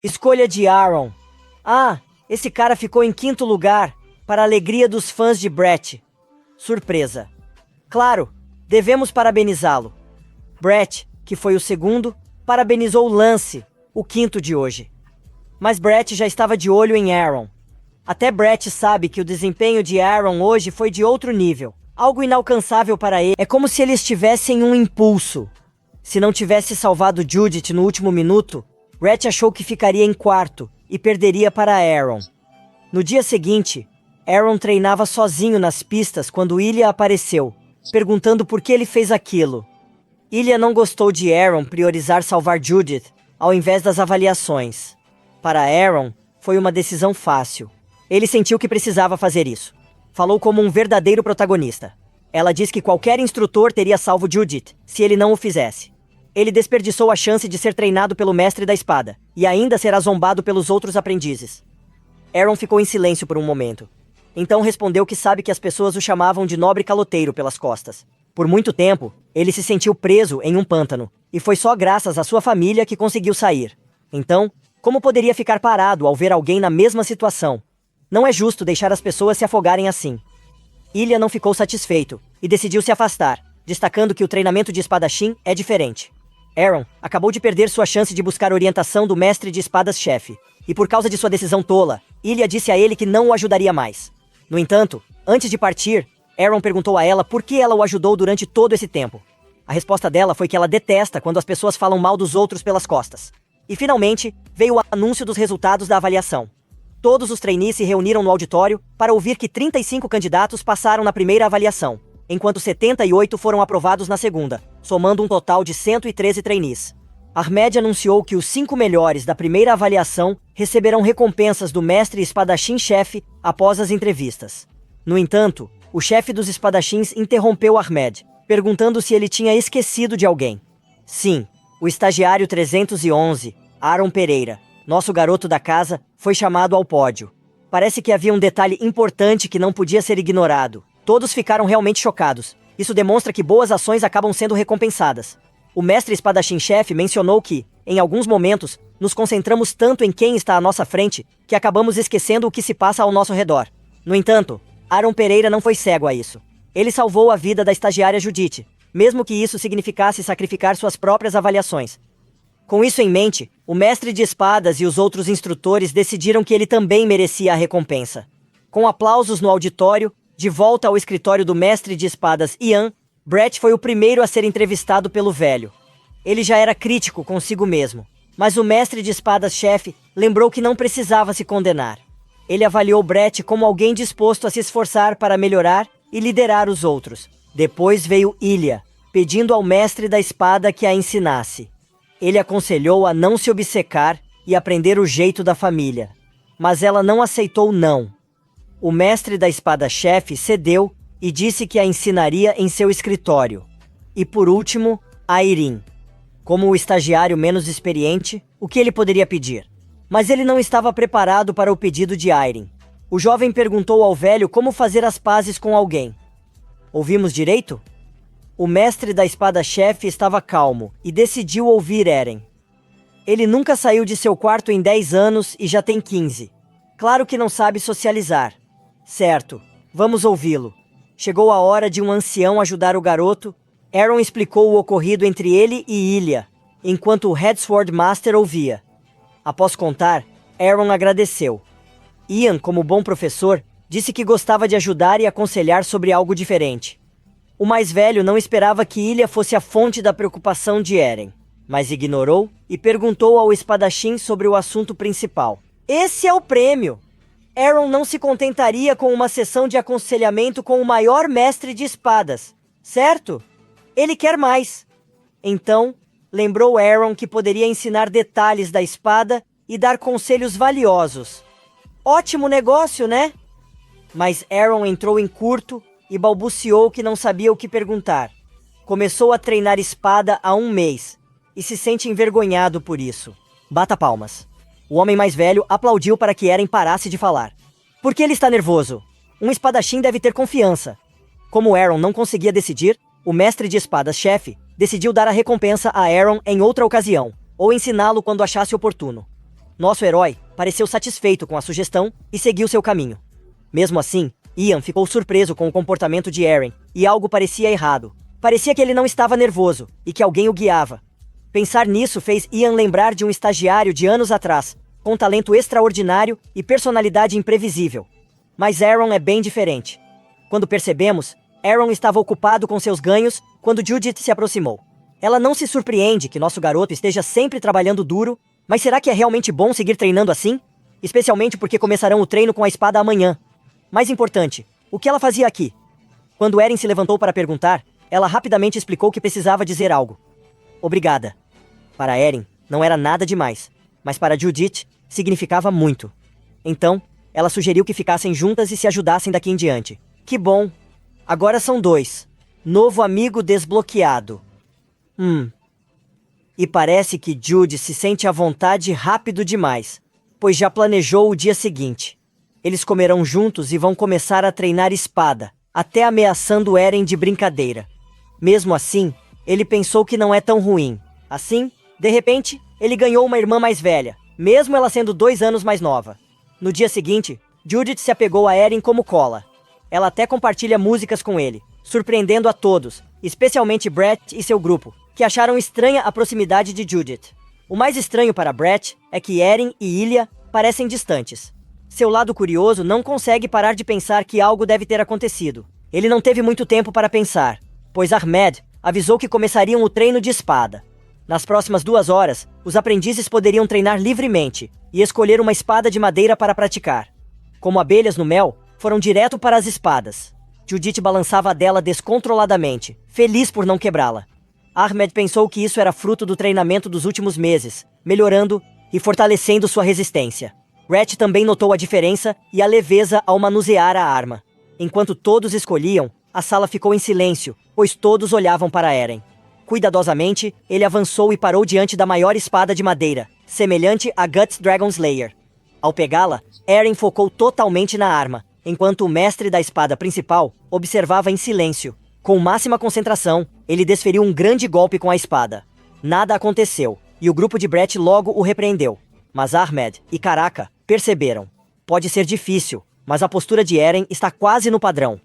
Escolha de Aaron. Ah, esse cara ficou em quinto lugar, para a alegria dos fãs de Brett. Surpresa. Claro, devemos parabenizá-lo. Brett, que foi o segundo, parabenizou Lance, o quinto de hoje. Mas Brett já estava de olho em Aaron. Até Brett sabe que o desempenho de Aaron hoje foi de outro nível. Algo inalcançável para ele. É como se ele estivesse em um impulso. Se não tivesse salvado Judith no último minuto, Brett achou que ficaria em quarto e perderia para Aaron. No dia seguinte, Aaron treinava sozinho nas pistas quando Ilya apareceu, perguntando por que ele fez aquilo. Ilya não gostou de Aaron priorizar salvar Judith ao invés das avaliações. Para Aaron, foi uma decisão fácil. Ele sentiu que precisava fazer isso. Falou como um verdadeiro protagonista. Ela diz que qualquer instrutor teria salvo Judith, se ele não o fizesse. Ele desperdiçou a chance de ser treinado pelo mestre da espada, e ainda será zombado pelos outros aprendizes. Aaron ficou em silêncio por um momento. Então respondeu que sabe que as pessoas o chamavam de nobre caloteiro pelas costas. Por muito tempo, ele se sentiu preso em um pântano, e foi só graças à sua família que conseguiu sair. Então, como poderia ficar parado ao ver alguém na mesma situação? Não é justo deixar as pessoas se afogarem assim. Ilya não ficou satisfeito, e decidiu se afastar, destacando que o treinamento de espadachim é diferente. Aaron acabou de perder sua chance de buscar orientação do mestre de espadas-chefe, e por causa de sua decisão tola, Ilya disse a ele que não o ajudaria mais. No entanto, antes de partir, Aaron perguntou a ela por que ela o ajudou durante todo esse tempo. A resposta dela foi que ela detesta quando as pessoas falam mal dos outros pelas costas. E finalmente, veio o anúncio dos resultados da avaliação. Todos os trainees se reuniram no auditório para ouvir que 35 candidatos passaram na primeira avaliação, enquanto 78 foram aprovados na segunda, somando um total de 113 trainees. Ahmed anunciou que os 5 melhores da primeira avaliação receberão recompensas do mestre espadachim-chefe após as entrevistas. No entanto, o chefe dos espadachins interrompeu Ahmed, perguntando se ele tinha esquecido de alguém. Sim, o estagiário 311, Aaron Pereira, nosso garoto da casa, foi chamado ao pódio. Parece que havia um detalhe importante que não podia ser ignorado. Todos ficaram realmente chocados. Isso demonstra que boas ações acabam sendo recompensadas. O mestre espadachim-chefe mencionou que, em alguns momentos, nos concentramos tanto em quem está à nossa frente, que acabamos esquecendo o que se passa ao nosso redor. No entanto, Aaron Pereira não foi cego a isso. Ele salvou a vida da estagiária Judith, mesmo que isso significasse sacrificar suas próprias avaliações. Com isso em mente, o mestre de espadas e os outros instrutores decidiram que ele também merecia a recompensa. Com aplausos no auditório, de volta ao escritório do mestre de espadas Ian, Brett foi o primeiro a ser entrevistado pelo velho. Ele já era crítico consigo mesmo, mas o mestre de espadas-chefe lembrou que não precisava se condenar. Ele avaliou Brett como alguém disposto a se esforçar para melhorar e liderar os outros. Depois veio Ilya, pedindo ao mestre da espada que a ensinasse. Ele aconselhou a não se obcecar e aprender o jeito da família. Mas ela não aceitou não. O mestre da espada-chefe cedeu e disse que a ensinaria em seu escritório. E por último, Airin. Como o estagiário menos experiente, o que ele poderia pedir? Mas ele não estava preparado para o pedido de Airin. O jovem perguntou ao velho como fazer as pazes com alguém. Ouvimos direito? O mestre da espada-chefe estava calmo e decidiu ouvir Eren. Ele nunca saiu de seu quarto em 10 anos e já tem 15. Claro que não sabe socializar. Certo, vamos ouvi-lo. Chegou a hora de um ancião ajudar o garoto. Aaron explicou o ocorrido entre ele e Ilya, enquanto o Headsword Master ouvia. Após contar, Aaron agradeceu. Ian, como bom professor, disse que gostava de ajudar e aconselhar sobre algo diferente. O mais velho não esperava que Ilya fosse a fonte da preocupação de Eren, mas ignorou e perguntou ao espadachim sobre o assunto principal. Esse é o prêmio! Aaron não se contentaria com uma sessão de aconselhamento com o maior mestre de espadas, certo? Ele quer mais. Então, lembrou Aaron que poderia ensinar detalhes da espada e dar conselhos valiosos. Ótimo negócio, né? Mas Aaron entrou em curto e balbuciou que não sabia o que perguntar. Começou a treinar espada há 1 mês e se sente envergonhado por isso. Bata palmas. O homem mais velho aplaudiu para que Eren parasse de falar. Por que ele está nervoso? Um espadachim deve ter confiança. Como Aaron não conseguia decidir, o mestre de espadas-chefe decidiu dar a recompensa a Aaron em outra ocasião, ou ensiná-lo quando achasse oportuno. Nosso herói pareceu satisfeito com a sugestão e seguiu seu caminho. Mesmo assim, Ian ficou surpreso com o comportamento de Eren, e algo parecia errado. Parecia que ele não estava nervoso, e que alguém o guiava. Pensar nisso fez Ian lembrar de um estagiário de anos atrás, com talento extraordinário e personalidade imprevisível. Mas Aaron é bem diferente. Quando percebemos, Aaron estava ocupado com seus ganhos quando Judith se aproximou. Ela não se surpreende que nosso garoto esteja sempre trabalhando duro, mas será que é realmente bom seguir treinando assim? Especialmente porque começarão o treino com a espada amanhã. Mais importante, o que ela fazia aqui? Quando Eren se levantou para perguntar, ela rapidamente explicou que precisava dizer algo. Obrigada. Para Eren, não era nada demais, mas para Judith, significava muito. Então, ela sugeriu que ficassem juntas e se ajudassem daqui em diante. Que bom! Agora são 2. Novo amigo desbloqueado. E parece que Jude se sente à vontade rápido demais, pois já planejou o dia seguinte. Eles comerão juntos e vão começar a treinar espada, até ameaçando Eren de brincadeira. Mesmo assim, ele pensou que não é tão ruim. Assim, de repente, ele ganhou uma irmã mais velha, mesmo ela sendo 2 anos mais nova. No dia seguinte, Judith se apegou a Eren como cola. Ela até compartilha músicas com ele, surpreendendo a todos, especialmente Brett e seu grupo, que acharam estranha a proximidade de Judith. O mais estranho para Brett é que Eren e Ilia parecem distantes. Seu lado curioso não consegue parar de pensar que algo deve ter acontecido. Ele não teve muito tempo para pensar, pois Ahmed avisou que começariam o treino de espada. Nas próximas 2 horas, os aprendizes poderiam treinar livremente e escolher uma espada de madeira para praticar. Como abelhas no mel, foram direto para as espadas. Judith balançava a dela descontroladamente, feliz por não quebrá-la. Ahmed pensou que isso era fruto do treinamento dos últimos meses, melhorando e fortalecendo sua resistência. Rhett também notou a diferença e a leveza ao manusear a arma. Enquanto todos escolhiam, a sala ficou em silêncio, pois todos olhavam para Eren. Cuidadosamente, ele avançou e parou diante da maior espada de madeira, semelhante a Guts Dragon Slayer. Ao pegá-la, Eren focou totalmente na arma, enquanto o mestre da espada principal observava em silêncio. Com máxima concentração, ele desferiu um grande golpe com a espada. Nada aconteceu, e o grupo de Brett logo o repreendeu. Mas Ahmed e Caraca perceberam. Pode ser difícil, mas a postura de Eren está quase no padrão.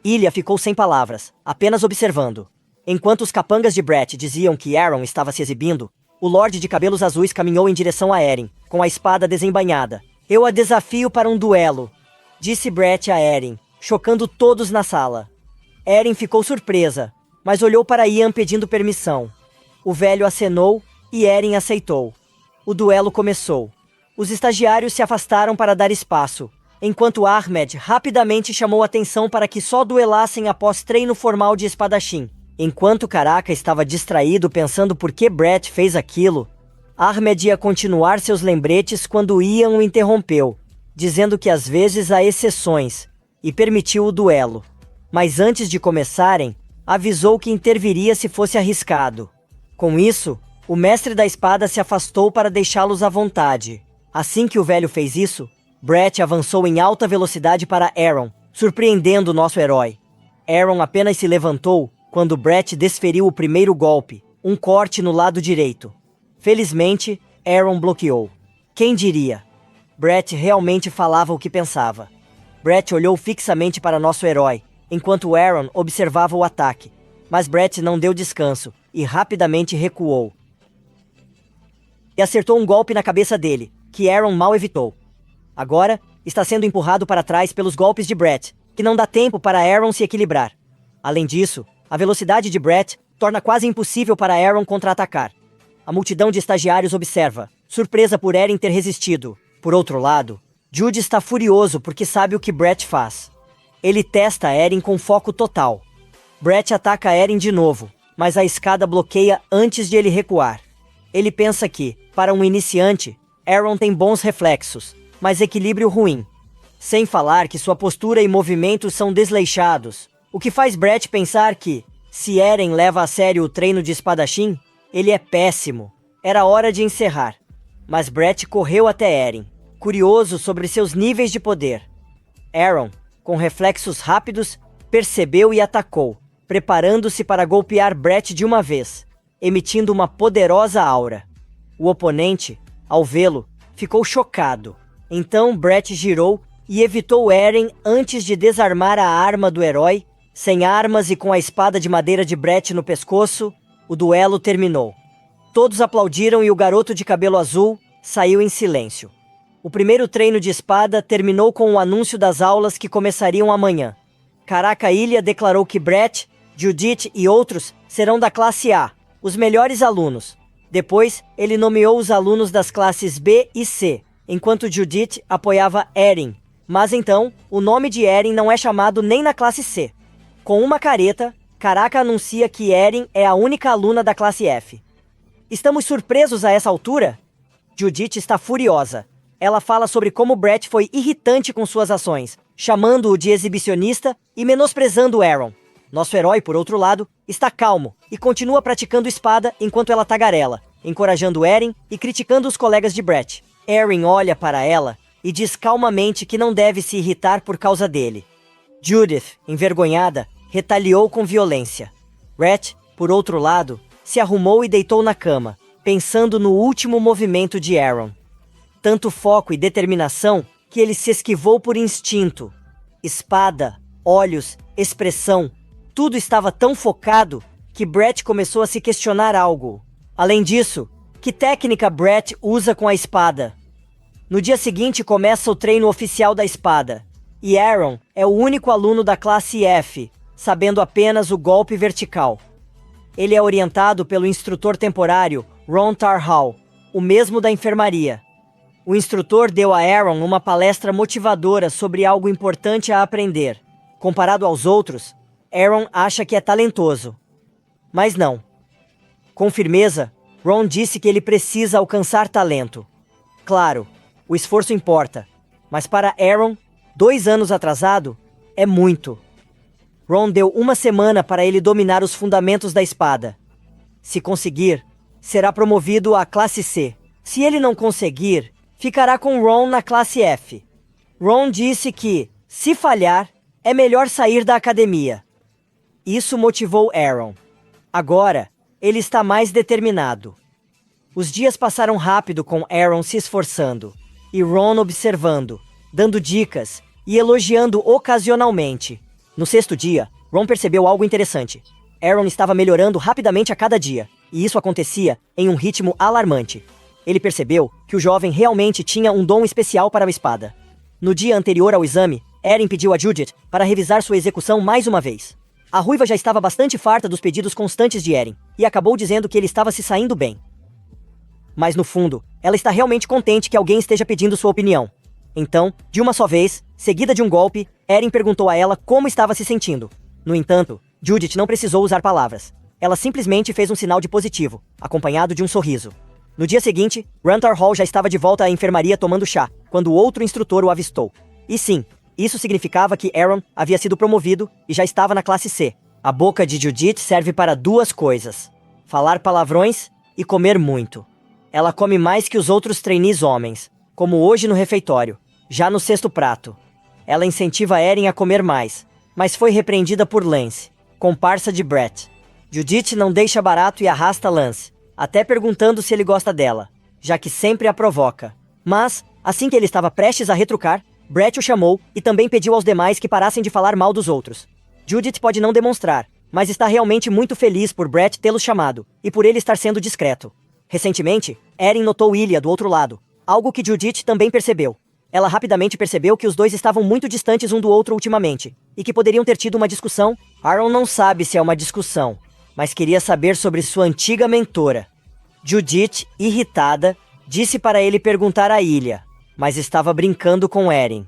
Ilia ficou sem palavras, apenas observando. Enquanto os capangas de Brett diziam que Aaron estava se exibindo, o Lorde de cabelos azuis caminhou em direção a Eren, com a espada desembainhada. Eu a desafio para um duelo, disse Brett a Eren, chocando todos na sala. Eren ficou surpresa, mas olhou para Ian pedindo permissão. O velho acenou e Eren aceitou. O duelo começou. Os estagiários se afastaram para dar espaço, enquanto Ahmed rapidamente chamou atenção para que só duelassem após treino formal de espadachim. Enquanto Caraca estava distraído pensando por que Brett fez aquilo, Ahmed ia continuar seus lembretes quando Ian o interrompeu, dizendo que às vezes há exceções, e permitiu o duelo. Mas antes de começarem, avisou que interviria se fosse arriscado. Com isso, o mestre da espada se afastou para deixá-los à vontade. Assim que o velho fez isso, Brett avançou em alta velocidade para Aaron, surpreendendo nosso herói. Aaron apenas se levantou quando Brett desferiu o primeiro golpe, um corte no lado direito. Felizmente, Aaron bloqueou. Quem diria? Brett realmente falava o que pensava. Brett olhou fixamente para nosso herói, enquanto Aaron observava o ataque. Mas Brett não deu descanso e rapidamente recuou. E acertou um golpe na cabeça dele, que Aaron mal evitou. Agora, está sendo empurrado para trás pelos golpes de Brett, que não dá tempo para Aaron se equilibrar. Além disso, a velocidade de Brett torna quase impossível para Aaron contra-atacar. A multidão de estagiários observa, surpresa por Eren ter resistido. Por outro lado, Jude está furioso porque sabe o que Brett faz. Ele testa Eren com foco total. Brett ataca Eren de novo, mas a escada bloqueia antes de ele recuar. Ele pensa que, para um iniciante, Aaron tem bons reflexos, mas equilíbrio ruim. Sem falar que sua postura e movimentos são desleixados, o que faz Brett pensar que, se Eren leva a sério o treino de espadachim, ele é péssimo. Era hora de encerrar. Mas Brett correu até Eren, curioso sobre seus níveis de poder. Aaron, com reflexos rápidos, percebeu e atacou, preparando-se para golpear Brett de uma vez, emitindo uma poderosa aura. O oponente, ao vê-lo, ficou chocado. Então Brett girou e evitou Eren antes de desarmar a arma do herói. Sem armas e com a espada de madeira de Brett no pescoço, o duelo terminou. Todos aplaudiram e o garoto de cabelo azul saiu em silêncio. O primeiro treino de espada terminou com o anúncio das aulas que começariam amanhã. Caraca Ilha declarou que Brett, Judith e outros serão da classe A, os melhores alunos. Depois, ele nomeou os alunos das classes B e C, enquanto Judith apoiava Eren. Mas então, o nome de Eren não é chamado nem na classe C. Com uma careta, Caraca anuncia que Eren é a única aluna da classe F. Estamos surpresos a essa altura? Judith está furiosa. Ela fala sobre como Brett foi irritante com suas ações, chamando-o de exibicionista e menosprezando Eren. Nosso herói, por outro lado, está calmo e continua praticando espada enquanto ela tagarela, encorajando Eren e criticando os colegas de Brett. Eren olha para ela e diz calmamente que não deve se irritar por causa dele. Judith, envergonhada, retaliou com violência. Brett, por outro lado, se arrumou e deitou na cama, pensando no último movimento de Eren. Tanto foco e determinação que ele se esquivou por instinto. Espada, olhos, expressão, tudo estava tão focado que Brett começou a se questionar algo. Além disso, que técnica Brett usa com a espada? No dia seguinte começa o treino oficial da espada, e Eren é o único aluno da classe F, sabendo apenas o golpe vertical. Ele é orientado pelo instrutor temporário Ron Tarhal, o mesmo da enfermaria. O instrutor deu a Eren uma palestra motivadora sobre algo importante a aprender. Comparado aos outros, Eren acha que é talentoso. Mas não. Com firmeza, Ron disse que ele precisa alcançar talento. Claro, o esforço importa, mas para Eren, 2 anos atrasado, é muito. Ron deu 1 semana para ele dominar os fundamentos da espada. Se conseguir, será promovido à classe C. Se ele não conseguir, ficará com Ron na classe F. Ron disse que, se falhar, é melhor sair da academia. Isso motivou Eren. Agora, ele está mais determinado. Os dias passaram rápido com Eren se esforçando, e Ron observando, dando dicas e elogiando ocasionalmente. No 6º dia, Ron percebeu algo interessante. Eren estava melhorando rapidamente a cada dia, e isso acontecia em um ritmo alarmante. Ele percebeu que o jovem realmente tinha um dom especial para a espada. No dia anterior ao exame, Eren pediu a Judith para revisar sua execução mais uma vez. A ruiva já estava bastante farta dos pedidos constantes de Eren, e acabou dizendo que ele estava se saindo bem. Mas no fundo, ela está realmente contente que alguém esteja pedindo sua opinião. Então, de uma só vez, seguida de um golpe, Eren perguntou a ela como estava se sentindo. No entanto, Judith não precisou usar palavras. Ela simplesmente fez um sinal de positivo, acompanhado de um sorriso. No dia seguinte, Rantar Hall já estava de volta à enfermaria tomando chá, quando outro instrutor o avistou. E sim, isso significava que Eren havia sido promovido e já estava na classe C. A boca de Judith serve para 2 coisas: falar palavrões e comer muito. Ela come mais que os outros trainees homens, como hoje no refeitório, já no 6º prato. Ela incentiva Eren a comer mais, mas foi repreendida por Lance, comparsa de Brett. Judith não deixa barato e arrasta Lance, até perguntando se ele gosta dela, já que sempre a provoca. Mas, assim que ele estava prestes a retrucar, Brett o chamou e também pediu aos demais que parassem de falar mal dos outros. Judith pode não demonstrar, mas está realmente muito feliz por Brett tê-lo chamado, e por ele estar sendo discreto. Recentemente, Eren notou Ilha do outro lado, algo que Judith também percebeu. Ela rapidamente percebeu que os dois estavam muito distantes um do outro ultimamente, e que poderiam ter tido uma discussão. Aaron não sabe se é uma discussão, mas queria saber sobre sua antiga mentora. Judith, irritada, disse para ele perguntar a Ilha, mas estava brincando com Eren.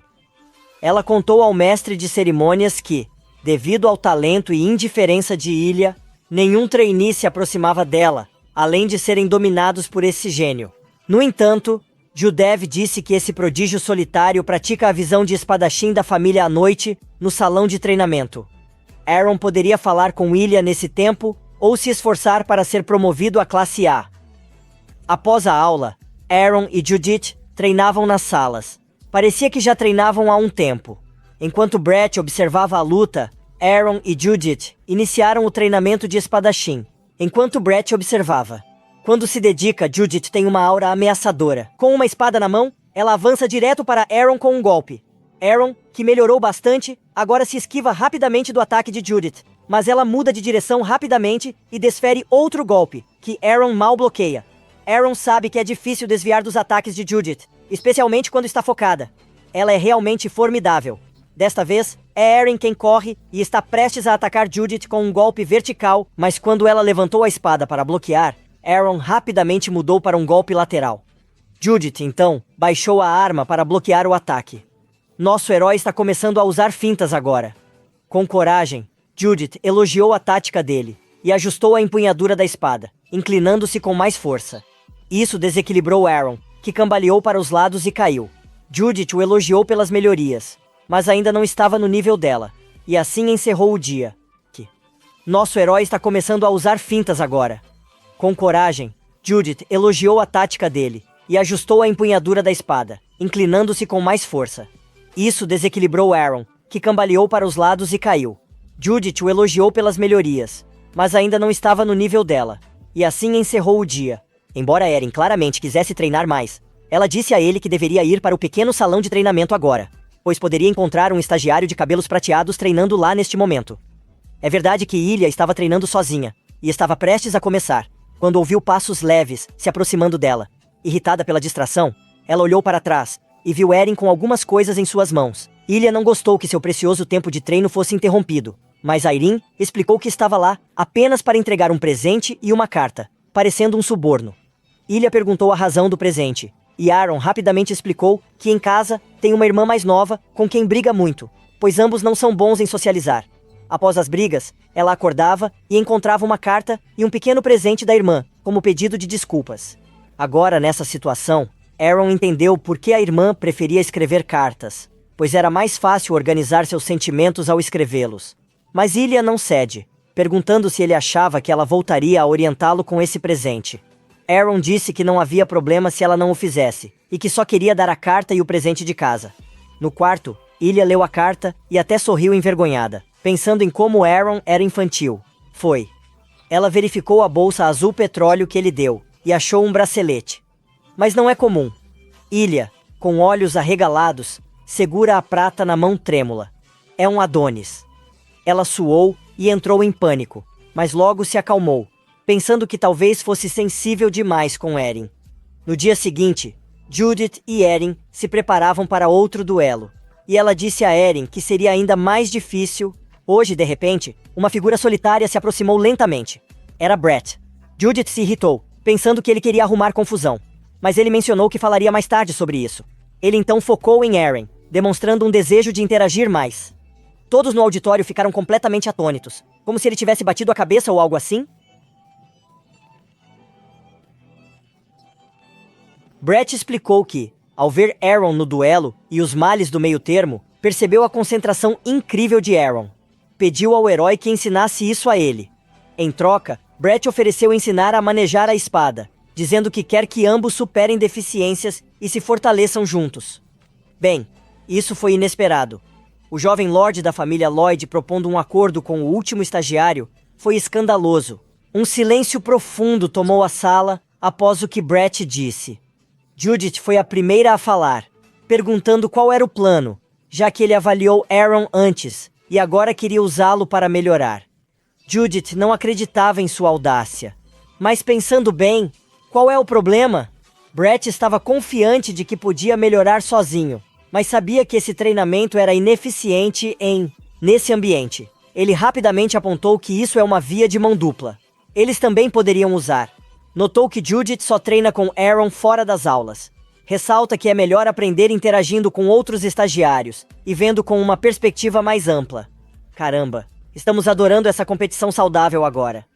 Ela contou ao mestre de cerimônias que, devido ao talento e indiferença de Ilha, nenhum trainee se aproximava dela, além de serem dominados por esse gênio. No entanto, Judev disse que esse prodígio solitário pratica a visão de espadachim da família à noite, no salão de treinamento. Eren poderia falar com Ilha nesse tempo, ou se esforçar para ser promovido à classe A. Após a aula, Eren e Judith treinavam nas salas. Parecia que já treinavam há um tempo. Enquanto Brett observava a luta, Eren e Judith iniciaram o treinamento de espadachim, enquanto Brett observava. Quando se dedica, Judith tem uma aura ameaçadora. Com uma espada na mão, ela avança direto para Aaron com um golpe. Aaron, que melhorou bastante, agora se esquiva rapidamente do ataque de Judith. Mas ela muda de direção rapidamente e desfere outro golpe, que Aaron mal bloqueia. Aaron sabe que é difícil desviar dos ataques de Judith, especialmente quando está focada. Ela é realmente formidável. Desta vez, é Aaron quem corre e está prestes a atacar Judith com um golpe vertical, mas quando ela levantou a espada para bloquear, Aaron rapidamente mudou para um golpe lateral. Judith, então, baixou a arma para bloquear o ataque. Nosso herói está começando a usar fintas agora. Com coragem, Judith elogiou a tática dele e ajustou a empunhadura da espada, inclinando-se com mais força. Isso desequilibrou Aaron, que cambaleou para os lados e caiu. Judith o elogiou pelas melhorias, mas ainda não estava no nível dela, e assim encerrou o dia. Nosso herói está começando a usar fintas agora. Com coragem, Judith elogiou a tática dele e ajustou a empunhadura da espada, inclinando-se com mais força. Isso desequilibrou Aaron, que cambaleou para os lados e caiu. Judith o elogiou pelas melhorias, mas ainda não estava no nível dela, e assim encerrou o dia. Embora Erin claramente quisesse treinar mais, ela disse a ele que deveria ir para o pequeno salão de treinamento agora, pois poderia encontrar um estagiário de cabelos prateados treinando lá neste momento. É verdade que Ilya estava treinando sozinha, e estava prestes a começar, quando ouviu passos leves se aproximando dela. Irritada pela distração, ela olhou para trás e viu Erin com algumas coisas em suas mãos. Ilya não gostou que seu precioso tempo de treino fosse interrompido, mas Irene explicou que estava lá apenas para entregar um presente e uma carta, parecendo um suborno. Ilya perguntou a razão do presente, e Aaron rapidamente explicou que em casa tem uma irmã mais nova com quem briga muito, pois ambos não são bons em socializar. Após as brigas, ela acordava e encontrava uma carta e um pequeno presente da irmã, como pedido de desculpas. Agora, nessa situação, Aaron entendeu por que a irmã preferia escrever cartas, pois era mais fácil organizar seus sentimentos ao escrevê-los. Mas Ilya não cede, perguntando se ele achava que ela voltaria a orientá-lo com esse presente. Aaron disse que não havia problema se ela não o fizesse, e que só queria dar a carta e o presente de casa. No quarto, Ilya leu a carta e até sorriu envergonhada, pensando em como Aaron era infantil. Foi. Ela verificou a bolsa azul petróleo que ele deu, e achou um bracelete. Mas não é comum. Ilya, com olhos arregalados, segura a prata na mão trêmula. É um Adonis. Ela suou e entrou em pânico, mas logo se acalmou, pensando que talvez fosse sensível demais com Erin. No dia seguinte, Judith e Erin se preparavam para outro duelo, e ela disse a Erin que seria ainda mais difícil. Hoje, de repente, uma figura solitária se aproximou lentamente. Era Brett. Judith se irritou, pensando que ele queria arrumar confusão, mas ele mencionou que falaria mais tarde sobre isso. Ele então focou em Erin, demonstrando um desejo de interagir mais. Todos no auditório ficaram completamente atônitos, como se ele tivesse batido a cabeça ou algo assim. Brett explicou que, ao ver Aaron no duelo e os males do meio-termo, percebeu a concentração incrível de Aaron. Pediu ao herói que ensinasse isso a ele. Em troca, Brett ofereceu ensinar a manejar a espada, dizendo que quer que ambos superem deficiências e se fortaleçam juntos. Bem, isso foi inesperado. O jovem Lorde da família Lloyd propondo um acordo com o último estagiário foi escandaloso. Um silêncio profundo tomou a sala após o que Brett disse. Judith foi a primeira a falar, perguntando qual era o plano, já que ele avaliou Aaron antes e agora queria usá-lo para melhorar. Judith não acreditava em sua audácia. Mas pensando bem, qual é o problema? Brett estava confiante de que podia melhorar sozinho, mas sabia que esse treinamento era ineficiente nesse ambiente. Ele rapidamente apontou que isso é uma via de mão dupla. Eles também poderiam usar. Notou que Judith só treina com Aaron fora das aulas. Ressalta que é melhor aprender interagindo com outros estagiários e vendo com uma perspectiva mais ampla. Caramba, estamos adorando essa competição saudável agora.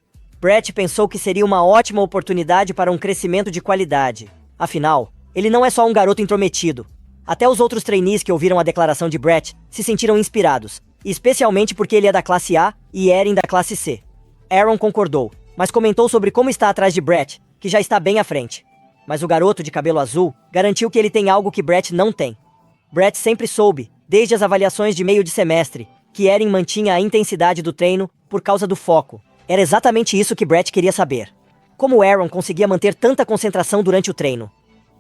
Brett pensou que seria uma ótima oportunidade para um crescimento de qualidade. Afinal, ele não é só um garoto intrometido. Até os outros trainees que ouviram a declaração de Brett se sentiram inspirados, especialmente porque ele é da classe A e Erin da classe C. Aaron concordou, mas comentou sobre como está atrás de Brett, que já está bem à frente. Mas o garoto de cabelo azul garantiu que ele tem algo que Brett não tem. Brett sempre soube, desde as avaliações de meio de semestre, que Erin mantinha a intensidade do treino por causa do foco. Era exatamente isso que Brett queria saber. Como Aaron conseguia manter tanta concentração durante o treino?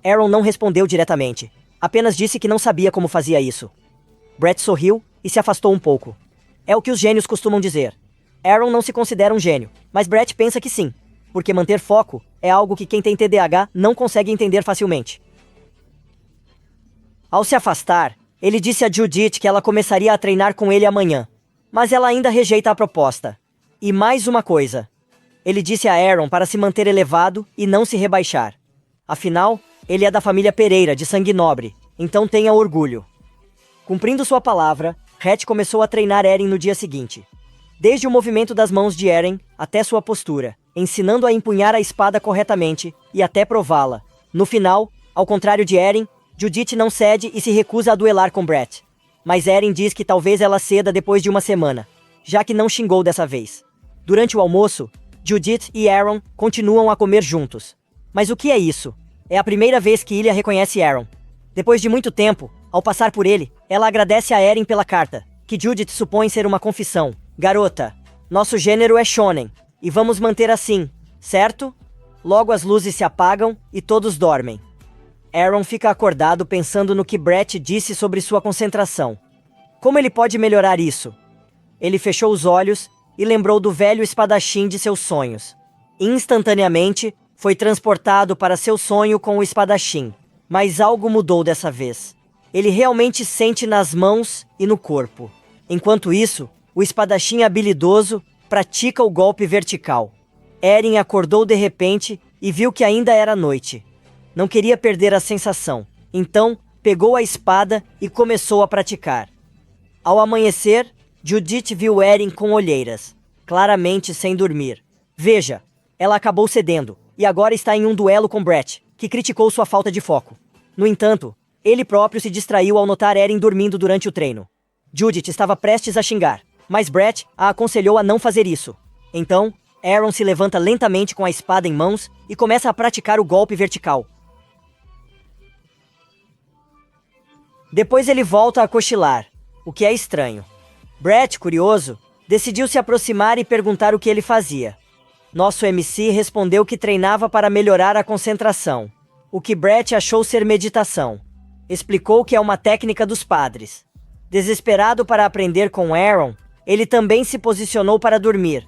Aaron não respondeu diretamente. Apenas disse que não sabia como fazia isso. Brett sorriu e se afastou um pouco. É o que os gênios costumam dizer. Aaron não se considera um gênio, mas Brett pensa que sim, porque manter foco é algo que quem tem TDAH não consegue entender facilmente. Ao se afastar, ele disse a Judith que ela começaria a treinar com ele amanhã, mas ela ainda rejeita a proposta. E mais uma coisa. Ele disse a Aaron para se manter elevado e não se rebaixar. Afinal, ele é da família Pereira, de sangue nobre, então tenha orgulho. Cumprindo sua palavra, Hatch começou a treinar Eren no dia seguinte. Desde o movimento das mãos de Eren até sua postura, ensinando a empunhar a espada corretamente e até prová-la. No final, ao contrário de Eren, Judith não cede e se recusa a duelar com Brett. Mas Eren diz que talvez ela ceda depois de uma semana, já que não xingou dessa vez. Durante o almoço, Judith e Aaron continuam a comer juntos. Mas o que é isso? É a primeira vez que Ilya reconhece Aaron. Depois de muito tempo, ao passar por ele, ela agradece a Eren pela carta, que Judith supõe ser uma confissão. Garota, nosso gênero é shonen, e vamos manter assim, certo? Logo as luzes se apagam e todos dormem. Aaron fica acordado pensando no que Brett disse sobre sua concentração. Como ele pode melhorar isso? Ele fechou os olhos e lembrou do velho espadachim de seus sonhos. Instantaneamente, foi transportado para seu sonho com o espadachim. Mas algo mudou dessa vez. Ele realmente sente nas mãos e no corpo. Enquanto isso, o espadachim habilidoso pratica o golpe vertical. Eren acordou de repente e viu que ainda era noite. Não queria perder a sensação, então pegou a espada e começou a praticar. Ao amanhecer, Judith viu Eren com olheiras, claramente sem dormir. Veja, ela acabou cedendo, e agora está em um duelo com Brett, que criticou sua falta de foco. No entanto, ele próprio se distraiu ao notar Eren dormindo durante o treino. Judith estava prestes a xingar, mas Brett a aconselhou a não fazer isso. Então, Aaron se levanta lentamente com a espada em mãos e começa a praticar o golpe vertical. Depois ele volta a cochilar, o que é estranho. Brett, curioso, decidiu se aproximar e perguntar o que ele fazia. Nosso MC respondeu que treinava para melhorar a concentração, o que Brett achou ser meditação. Explicou que é uma técnica dos padres. Desesperado para aprender com Aaron, ele também se posicionou para dormir.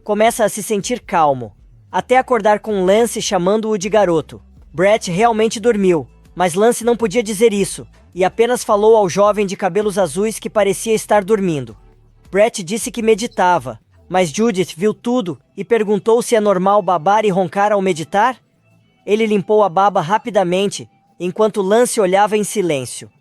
Começa a se sentir calmo, até acordar com Lance chamando-o de garoto. Brett realmente dormiu, mas Lance não podia dizer isso, e apenas falou ao jovem de cabelos azuis que parecia estar dormindo. Brett disse que meditava, mas Judith viu tudo e perguntou se é normal babar e roncar ao meditar? Ele limpou a baba rapidamente, enquanto Lance olhava em silêncio.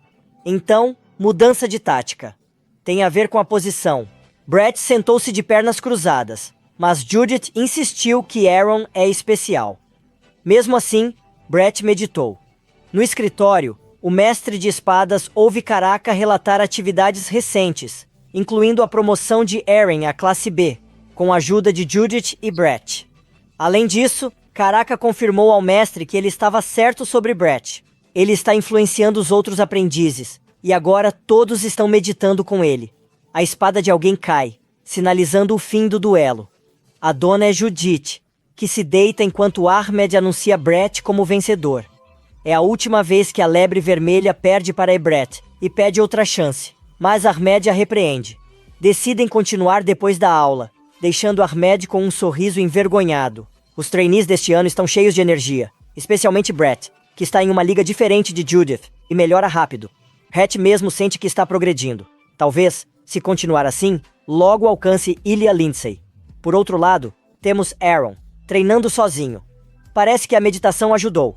Então, mudança de tática. Tem a ver com a posição. Brett sentou-se de pernas cruzadas, mas Judith insistiu que Aaron é especial. Mesmo assim, Brett meditou. No escritório, o mestre de espadas ouve Karaka relatar atividades recentes, incluindo a promoção de Eren à classe B, com a ajuda de Judith e Brett. Além disso, Karaka confirmou ao mestre que ele estava certo sobre Brett. Ele está influenciando os outros aprendizes, e agora todos estão meditando com ele. A espada de alguém cai, sinalizando o fim do duelo. A dona é Judith, que se deita enquanto Ahmed anuncia Brett como vencedor. É a última vez que a lebre vermelha perde para Brett e pede outra chance, mas Ahmed a repreende. Decidem continuar depois da aula, deixando Ahmed com um sorriso envergonhado. Os trainees deste ano estão cheios de energia, especialmente Brett, que está em uma liga diferente de Judith e melhora rápido. Hatch mesmo sente que está progredindo. Talvez, se continuar assim, logo alcance Ilya Lindsay. Por outro lado, temos Aaron, treinando sozinho. Parece que a meditação ajudou.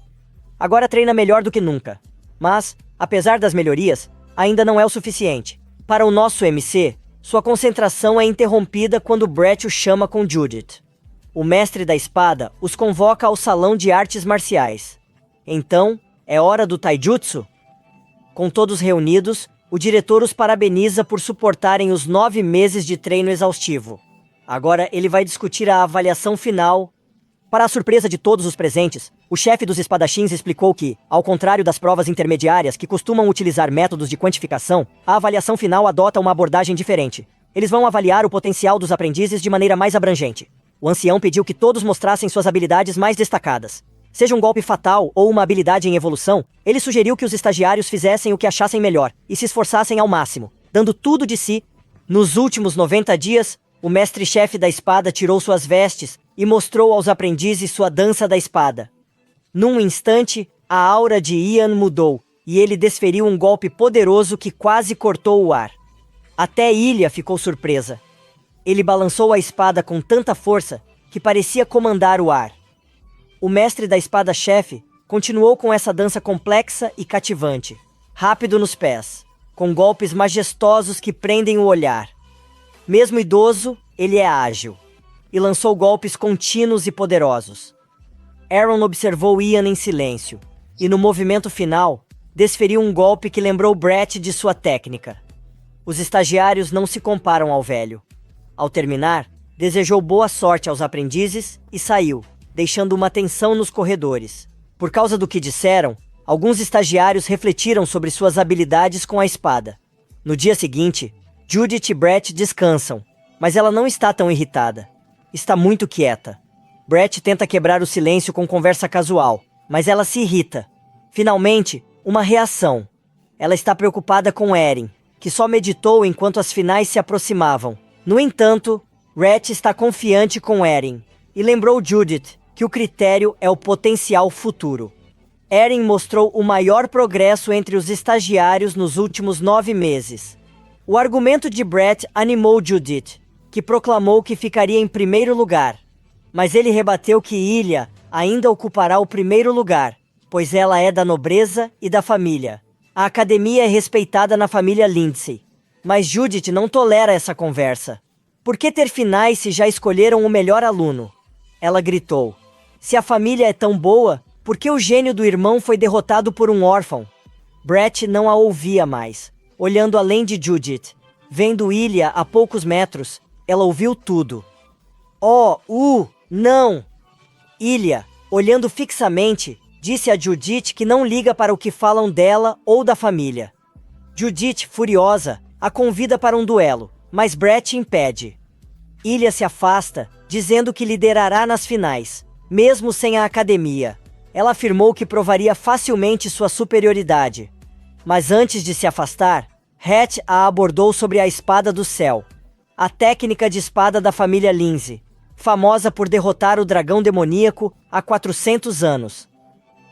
Agora treina melhor do que nunca. Mas, apesar das melhorias, ainda não é o suficiente. Para o nosso MC, sua concentração é interrompida quando Brett o chama com Judith. O mestre da espada os convoca ao salão de artes marciais. Então, é hora do taijutsu? Com todos reunidos, o diretor os parabeniza por suportarem os 9 meses de treino exaustivo. Agora ele vai discutir a avaliação final. Para a surpresa de todos os presentes, o chefe dos espadachins explicou que, ao contrário das provas intermediárias que costumam utilizar métodos de quantificação, a avaliação final adota uma abordagem diferente. Eles vão avaliar o potencial dos aprendizes de maneira mais abrangente. O ancião pediu que todos mostrassem suas habilidades mais destacadas. Seja um golpe fatal ou uma habilidade em evolução, ele sugeriu que os estagiários fizessem o que achassem melhor e se esforçassem ao máximo, dando tudo de si. Nos últimos 90 dias, o mestre-chefe da espada tirou suas vestes e mostrou aos aprendizes sua dança da espada. Num instante, a aura de Ian mudou e ele desferiu um golpe poderoso que quase cortou o ar. Até Ilya ficou surpresa. Ele balançou a espada com tanta força que parecia comandar o ar. O mestre da espada-chefe continuou com essa dança complexa e cativante, rápido nos pés, com golpes majestosos que prendem o olhar. Mesmo idoso, ele é ágil, e lançou golpes contínuos e poderosos. Aaron observou Ian em silêncio, e no movimento final, desferiu um golpe que lembrou Brett de sua técnica. Os estagiários não se comparam ao velho. Ao terminar, desejou boa sorte aos aprendizes e saiu, deixando uma tensão nos corredores. Por causa do que disseram, alguns estagiários refletiram sobre suas habilidades com a espada. No dia seguinte, Judith e Brett descansam, mas ela não está tão irritada. Está muito quieta. Brett tenta quebrar o silêncio com conversa casual, mas ela se irrita. Finalmente, uma reação. Ela está preocupada com Eren, que só meditou enquanto as finais se aproximavam. No entanto, Rhett está confiante com Eren, e lembrou Judith que o critério é o potencial futuro. Eren mostrou o maior progresso entre os estagiários nos últimos 9 meses. O argumento de Brett animou Judith, que proclamou que ficaria em primeiro lugar. Mas ele rebateu que Ilya ainda ocupará o primeiro lugar, pois ela é da nobreza e da família. A academia é respeitada na família Lindsay. Mas Judith não tolera essa conversa. Por que ter finais se já escolheram o melhor aluno? Ela gritou. Se a família é tão boa, por que o gênio do irmão foi derrotado por um órfão? Brett não a ouvia mais. Olhando além de Judith, vendo Ilya a poucos metros, ela ouviu tudo. Não! Ilya, olhando fixamente, disse a Judith que não liga para o que falam dela ou da família. Judith, furiosa, a convida para um duelo, mas Brett impede. Ilya se afasta, dizendo que liderará nas finais, mesmo sem a academia. Ela afirmou que provaria facilmente sua superioridade. Mas antes de se afastar, Rhett a abordou sobre a espada do céu, a técnica de espada da família Lindsay, famosa por derrotar o dragão demoníaco há 400 anos.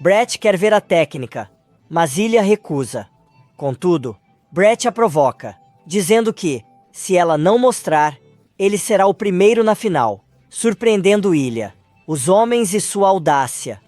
Brett quer ver a técnica, mas Ilya recusa. Contudo, Brett a provoca, dizendo que, se ela não mostrar, ele será o primeiro na final, surpreendendo Ilya, os homens e sua audácia.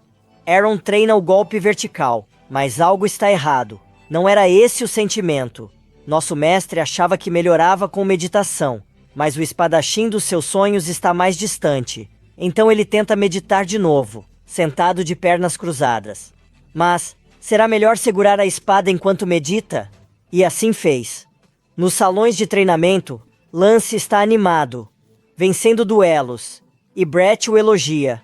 Aaron treina o golpe vertical, mas algo está errado. Não era esse o sentimento. Nosso mestre achava que melhorava com meditação, mas o espadachim dos seus sonhos está mais distante. Então ele tenta meditar de novo, sentado de pernas cruzadas. Mas, será melhor segurar a espada enquanto medita? E assim fez. Nos salões de treinamento, Lance está animado, vencendo duelos, e Brett o elogia.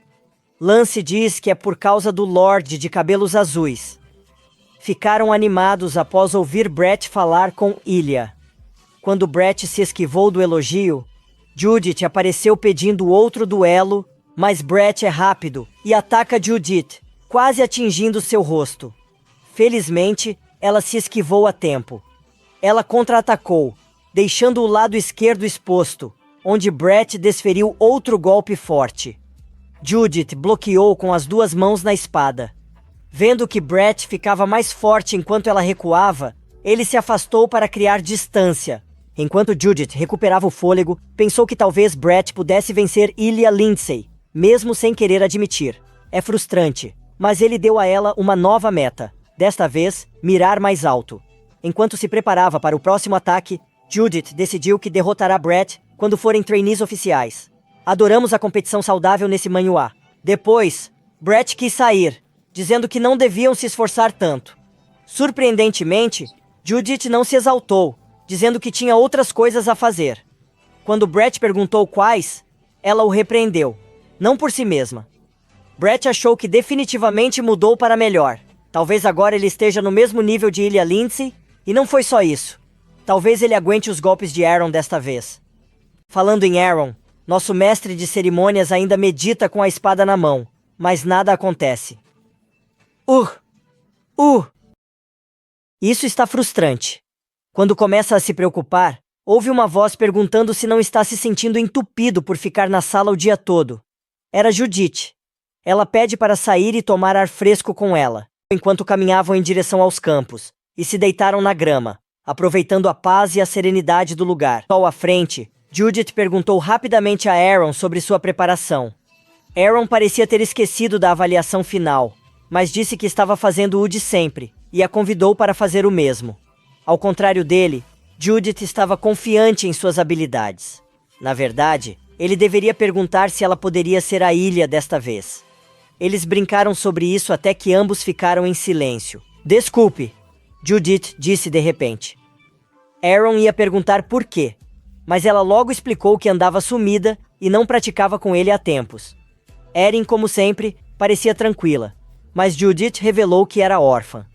Lance diz que é por causa do Lorde de cabelos azuis. Ficaram animados após ouvir Brett falar com Ilya. Quando Brett se esquivou do elogio, Judith apareceu pedindo outro duelo, mas Brett é rápido e ataca Judith, quase atingindo seu rosto. Felizmente, ela se esquivou a tempo. Ela contra-atacou, deixando o lado esquerdo exposto, onde Brett desferiu outro golpe forte. Judith bloqueou com as 2 mãos na espada. Vendo que Brett ficava mais forte enquanto ela recuava, ele se afastou para criar distância. Enquanto Judith recuperava o fôlego, pensou que talvez Brett pudesse vencer Ilya Lindsay, mesmo sem querer admitir. É frustrante, mas ele deu a ela uma nova meta. Desta vez, mirar mais alto. Enquanto se preparava para o próximo ataque, Judith decidiu que derrotará Brett quando forem trainees oficiais. Adoramos a competição saudável nesse manhua. Depois, Brett quis sair, dizendo que não deviam se esforçar tanto. Surpreendentemente, Judith não se exaltou, dizendo que tinha outras coisas a fazer. Quando Brett perguntou quais, ela o repreendeu, não por si mesma. Brett achou que definitivamente mudou para melhor. Talvez agora ele esteja no mesmo nível de Ilya Lindsay, e não foi só isso. Talvez ele aguente os golpes de Aaron desta vez. Falando em Aaron, Nosso mestre de cerimônias ainda medita com a espada na mão, mas nada acontece. Isso está frustrante. Quando começa a se preocupar, ouve uma voz perguntando se não está se sentindo entupido por ficar na sala o dia todo. Era Judith. Ela pede para sair e tomar ar fresco com ela, enquanto caminhavam em direção aos campos, e se deitaram na grama, aproveitando a paz e a serenidade do lugar. Sol à frente, Judith perguntou rapidamente a Aaron sobre sua preparação. Aaron parecia ter esquecido da avaliação final, mas disse que estava fazendo o de sempre, e a convidou para fazer o mesmo. Ao contrário dele, Judith estava confiante em suas habilidades. Na verdade, ele deveria perguntar se ela poderia ser a Ilha desta vez. Eles brincaram sobre isso até que ambos ficaram em silêncio. Desculpe, Judith disse de repente. Aaron ia perguntar por quê, mas ela logo explicou que andava sumida e não praticava com ele há tempos. Erin, como sempre, parecia tranquila, mas Judith revelou que era órfã.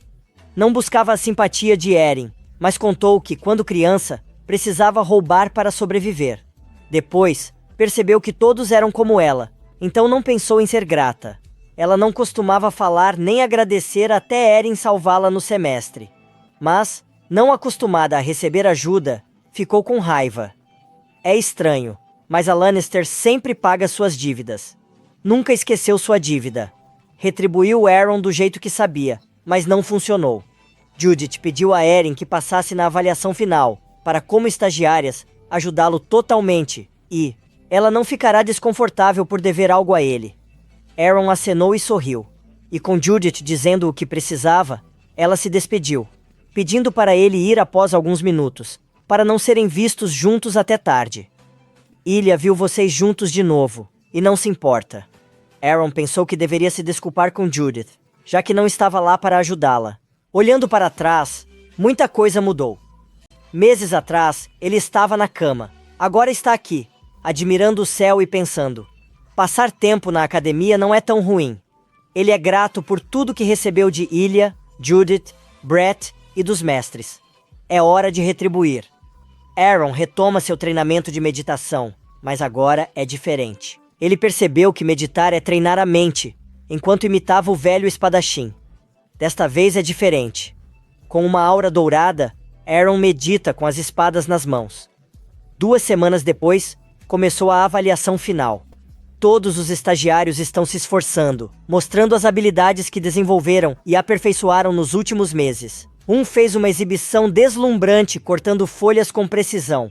Não buscava a simpatia de Erin, mas contou que, quando criança, precisava roubar para sobreviver. Depois, percebeu que todos eram como ela, então não pensou em ser grata. Ela não costumava falar nem agradecer até Erin salvá-la no semestre. Mas, não acostumada a receber ajuda, ficou com raiva. É estranho, mas a Lannister sempre paga suas dívidas. Nunca esqueceu sua dívida. Retribuiu Aaron do jeito que sabia, mas não funcionou. Judith pediu a Erin que passasse na avaliação final, para, como estagiárias, ajudá-lo totalmente, e ela não ficará desconfortável por dever algo a ele. Aaron acenou e sorriu, e com Judith dizendo o que precisava, ela se despediu, pedindo para ele ir após alguns minutos, para não serem vistos juntos até tarde. Ilha viu vocês juntos de novo, e não se importa. Aaron pensou que deveria se desculpar com Judith, já que não estava lá para ajudá-la. Olhando para trás, muita coisa mudou. Meses atrás, ele estava na cama. Agora está aqui, admirando o céu e pensando: passar tempo na academia não é tão ruim. Ele é grato por tudo que recebeu de Ilha, Judith, Brett e dos mestres. É hora de retribuir. Aaron retoma seu treinamento de meditação, mas agora é diferente. Ele percebeu que meditar é treinar a mente, enquanto imitava o velho espadachim. Desta vez é diferente. Com uma aura dourada, Aaron medita com as espadas nas mãos. 2 semanas depois, começou a avaliação final. Todos os estagiários estão se esforçando, mostrando as habilidades que desenvolveram e aperfeiçoaram nos últimos meses. Um fez uma exibição deslumbrante cortando folhas com precisão.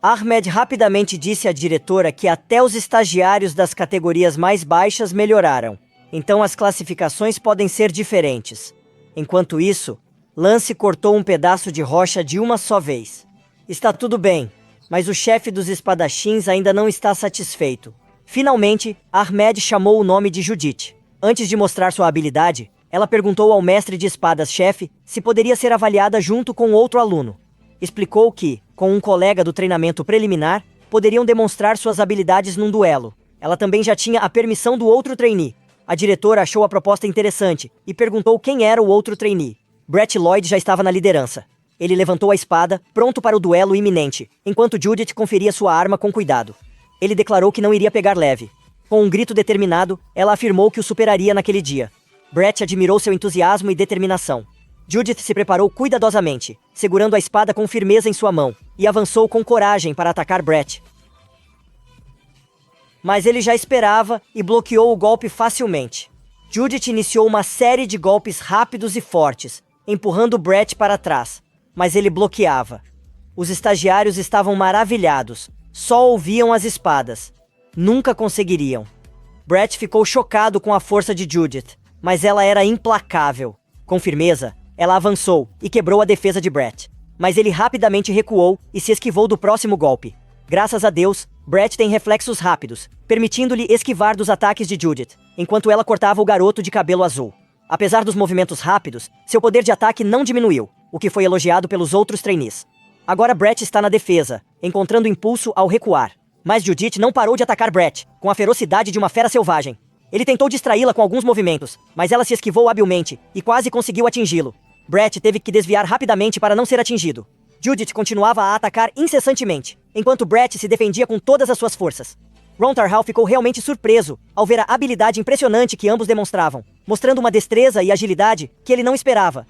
Ahmed rapidamente disse à diretora que até os estagiários das categorias mais baixas melhoraram. Então as classificações podem ser diferentes. Enquanto isso, Lance cortou um pedaço de rocha de uma só vez. Está tudo bem, mas o chefe dos espadachins ainda não está satisfeito. Finalmente, Ahmed chamou o nome de Judith. Antes de mostrar sua habilidade, ela perguntou ao mestre de espadas-chefe se poderia ser avaliada junto com outro aluno. Explicou que, com um colega do treinamento preliminar, poderiam demonstrar suas habilidades num duelo. Ela também já tinha a permissão do outro trainee. A diretora achou a proposta interessante e perguntou quem era o outro trainee. Brett Lloyd já estava na liderança. Ele levantou a espada, pronto para o duelo iminente, enquanto Judith conferia sua arma com cuidado. Ele declarou que não iria pegar leve. Com um grito determinado, ela afirmou que o superaria naquele dia. Brett admirou seu entusiasmo e determinação. Judith se preparou cuidadosamente, segurando a espada com firmeza em sua mão, e avançou com coragem para atacar Brett. Mas ele já esperava e bloqueou o golpe facilmente. Judith iniciou uma série de golpes rápidos e fortes, empurrando Brett para trás, mas ele bloqueava. Os estagiários estavam maravilhados, só ouviam as espadas. Nunca conseguiriam. Brett ficou chocado com a força de Judith, mas ela era implacável. Com firmeza, ela avançou e quebrou a defesa de Brett. Mas ele rapidamente recuou e se esquivou do próximo golpe. Graças a Deus, Brett tem reflexos rápidos, permitindo-lhe esquivar dos ataques de Judith, enquanto ela cortava o garoto de cabelo azul. Apesar dos movimentos rápidos, seu poder de ataque não diminuiu, o que foi elogiado pelos outros trainees. Agora Brett está na defesa, encontrando impulso ao recuar. Mas Judith não parou de atacar Brett, com a ferocidade de uma fera selvagem. Ele tentou distraí-la com alguns movimentos, mas ela se esquivou habilmente e quase conseguiu atingi-lo. Brett teve que desviar rapidamente para não ser atingido. Judith continuava a atacar incessantemente, enquanto Brett se defendia com todas as suas forças. Ron Tarhal ficou realmente surpreso ao ver a habilidade impressionante que ambos demonstravam, mostrando uma destreza e agilidade que ele não esperava.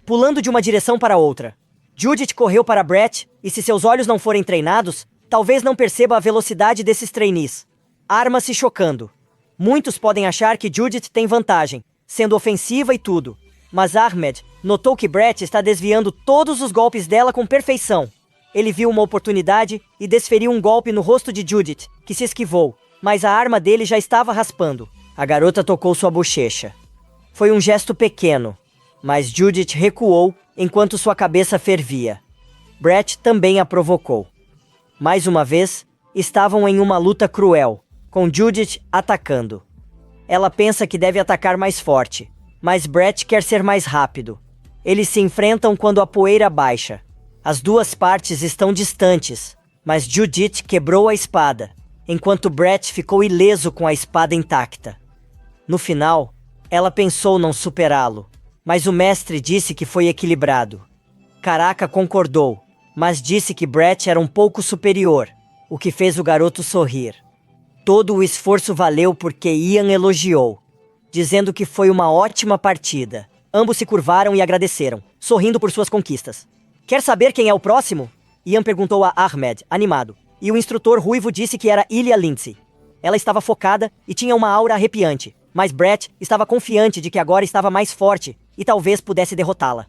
Pulando de uma direção para outra, Judith correu para Brett, e se seus olhos não forem treinados, talvez não perceba a velocidade desses trainees. Arma se chocando. Muitos podem achar que Judith tem vantagem, sendo ofensiva e tudo. Mas Ahmed notou que Brett está desviando todos os golpes dela com perfeição. Ele viu uma oportunidade e desferiu um golpe no rosto de Judith, que se esquivou, mas a arma dele já estava raspando. A garota tocou sua bochecha. Foi um gesto pequeno, mas Judith recuou enquanto sua cabeça fervia. Brett também a provocou. Mais uma vez, estavam em uma luta cruel, com Judith atacando. Ela pensa que deve atacar mais forte, mas Brett quer ser mais rápido. Eles se enfrentam quando a poeira baixa. As duas partes estão distantes, mas Judith quebrou a espada, enquanto Brett ficou ileso com a espada intacta. No final, ela pensou não superá-lo, mas o mestre disse que foi equilibrado. Karaka concordou, mas disse que Brett era um pouco superior, o que fez o garoto sorrir. Todo o esforço valeu porque Ian elogiou, dizendo que foi uma ótima partida. Ambos se curvaram e agradeceram, sorrindo por suas conquistas. Quer saber quem é o próximo? Ian perguntou a Ahmed, animado, e o instrutor ruivo disse que era Ilia Lindsay. Ela estava focada e tinha uma aura arrepiante, mas Brett estava confiante de que agora estava mais forte e talvez pudesse derrotá-la.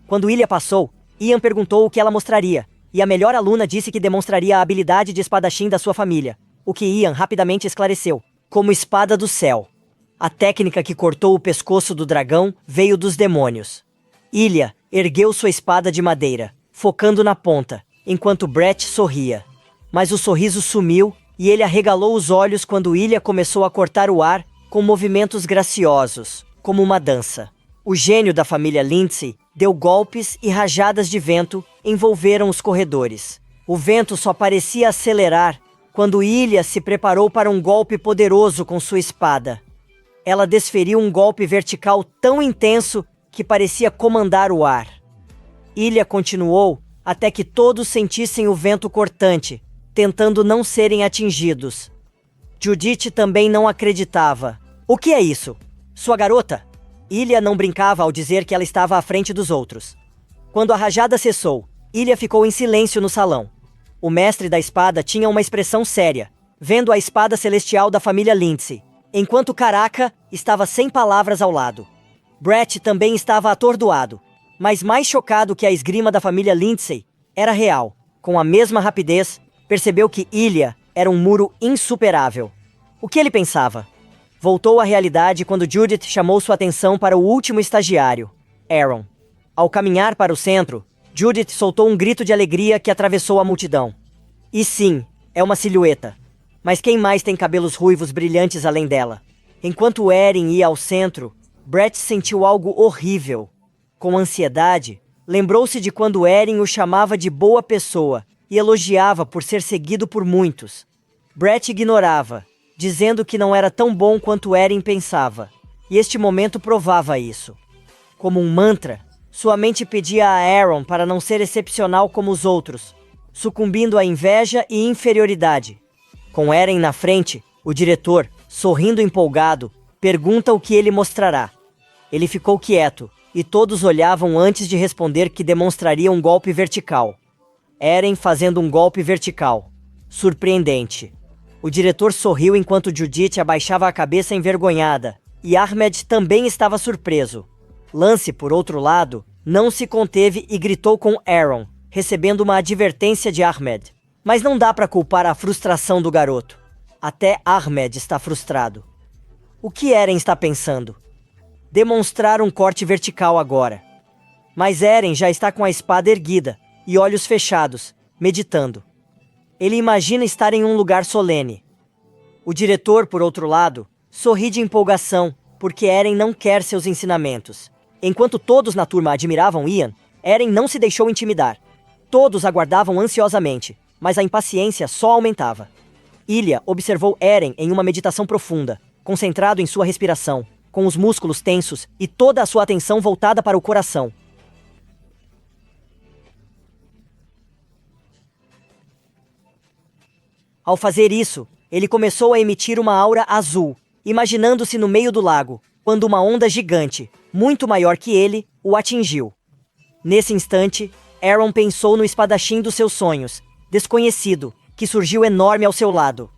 Quando Ilia passou, Ian perguntou o que ela mostraria, e a melhor aluna disse que demonstraria a habilidade de espadachim da sua família, o que Ian rapidamente esclareceu, como espada do céu. A técnica que cortou o pescoço do dragão veio dos demônios. Ilia ergueu sua espada de madeira, focando na ponta, enquanto Brett sorria. Mas o sorriso sumiu e ele arregalou os olhos quando Ilia começou a cortar o ar com movimentos graciosos, como uma dança. O gênio da família Lindsay deu golpes e rajadas de vento envolveram os corredores. O vento só parecia acelerar quando Ilia se preparou para um golpe poderoso com sua espada. Ela desferiu um golpe vertical tão intenso que parecia comandar o ar. Ilia continuou até que todos sentissem o vento cortante, tentando não serem atingidos. Judith também não acreditava. O que é isso? Sua garota? Ilia não brincava ao dizer que ela estava à frente dos outros. Quando a rajada cessou, Ilia ficou em silêncio no salão. O mestre da espada tinha uma expressão séria, vendo a espada celestial da família Lindsay, enquanto Karaka estava sem palavras ao lado. Brett também estava atordoado, mas mais chocado que a esgrima da família Lindsay, era real. Com a mesma rapidez, percebeu que Ilia era um muro insuperável. O que ele pensava? Voltou à realidade quando Judith chamou sua atenção para o último estagiário, Aaron. Ao caminhar para o centro, Judith soltou um grito de alegria que atravessou a multidão. E sim, é uma silhueta. Mas quem mais tem cabelos ruivos brilhantes além dela? Enquanto Eren ia ao centro, Brett sentiu algo horrível. Com ansiedade, lembrou-se de quando Eren o chamava de boa pessoa e elogiava por ser seguido por muitos. Brett ignorava, dizendo que não era tão bom quanto Eren pensava, e este momento provava isso. Como um mantra, sua mente pedia a Aaron para não ser excepcional como os outros, sucumbindo à inveja e inferioridade. Com Eren na frente, o diretor, sorrindo empolgado, pergunta o que ele mostrará. Ele ficou quieto, e todos olhavam antes de responder que demonstraria um golpe vertical. Eren fazendo um golpe vertical. Surpreendente. O diretor sorriu enquanto Judith abaixava a cabeça envergonhada, e Ahmed também estava surpreso. Lance, por outro lado, não se conteve e gritou com Aaron, recebendo uma advertência de Ahmed. Mas não dá para culpar a frustração do garoto. Até Ahmed está frustrado. O que Eren está pensando? Demonstrar um corte vertical agora. Mas Eren já está com a espada erguida e olhos fechados, meditando. Ele imagina estar em um lugar solene. O diretor, por outro lado, sorri de empolgação, porque Eren não quer seus ensinamentos. Enquanto todos na turma admiravam Ian, Eren não se deixou intimidar. Todos aguardavam ansiosamente, mas a impaciência só aumentava. Ilia observou Eren em uma meditação profunda, concentrado em sua respiração, com os músculos tensos e toda a sua atenção voltada para o coração. Ao fazer isso, Ele começou a emitir uma aura azul, imaginando-se no meio do lago, quando uma onda gigante, muito maior que ele, o atingiu. Nesse instante, Aaron pensou no espadachim dos seus sonhos, desconhecido, que surgiu enorme ao seu lado.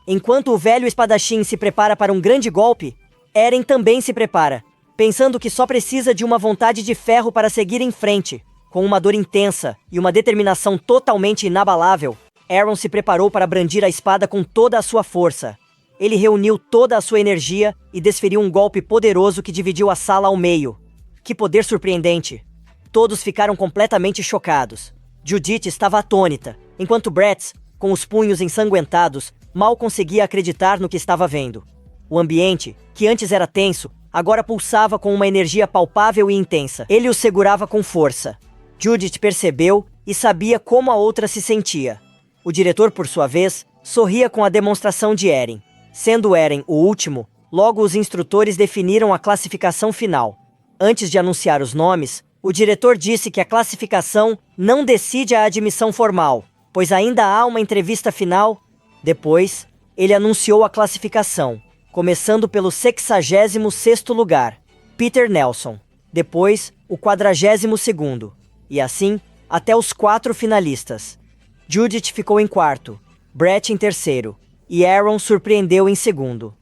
Enquanto o velho espadachim se prepara para um grande golpe, Eren também se prepara, pensando que só precisa de uma vontade de ferro para seguir em frente. Com uma dor intensa e uma determinação totalmente inabalável, Aaron se preparou para brandir a espada com toda a sua força. Ele reuniu toda a sua energia e desferiu um golpe poderoso que dividiu a sala ao meio. Que poder surpreendente! Todos ficaram completamente chocados. Judith estava atônita, enquanto Bratz, com os punhos ensanguentados, mal conseguia acreditar no que estava vendo. O ambiente, que antes era tenso, agora pulsava com uma energia palpável e intensa. Ele o segurava com força. Judith percebeu e sabia como a outra se sentia. O diretor, por sua vez, sorria com a demonstração de Eren. Sendo Eren o último, logo os instrutores definiram a classificação final. Antes de anunciar os nomes, o diretor disse que a classificação não decide a admissão formal, pois ainda há uma entrevista final. Depois, ele anunciou a classificação, começando pelo 66º lugar, Peter Nelson. Depois, o 42º. E assim, até os 4 finalistas. Judith ficou em quarto, Brett em terceiro, e Aaron surpreendeu em segundo.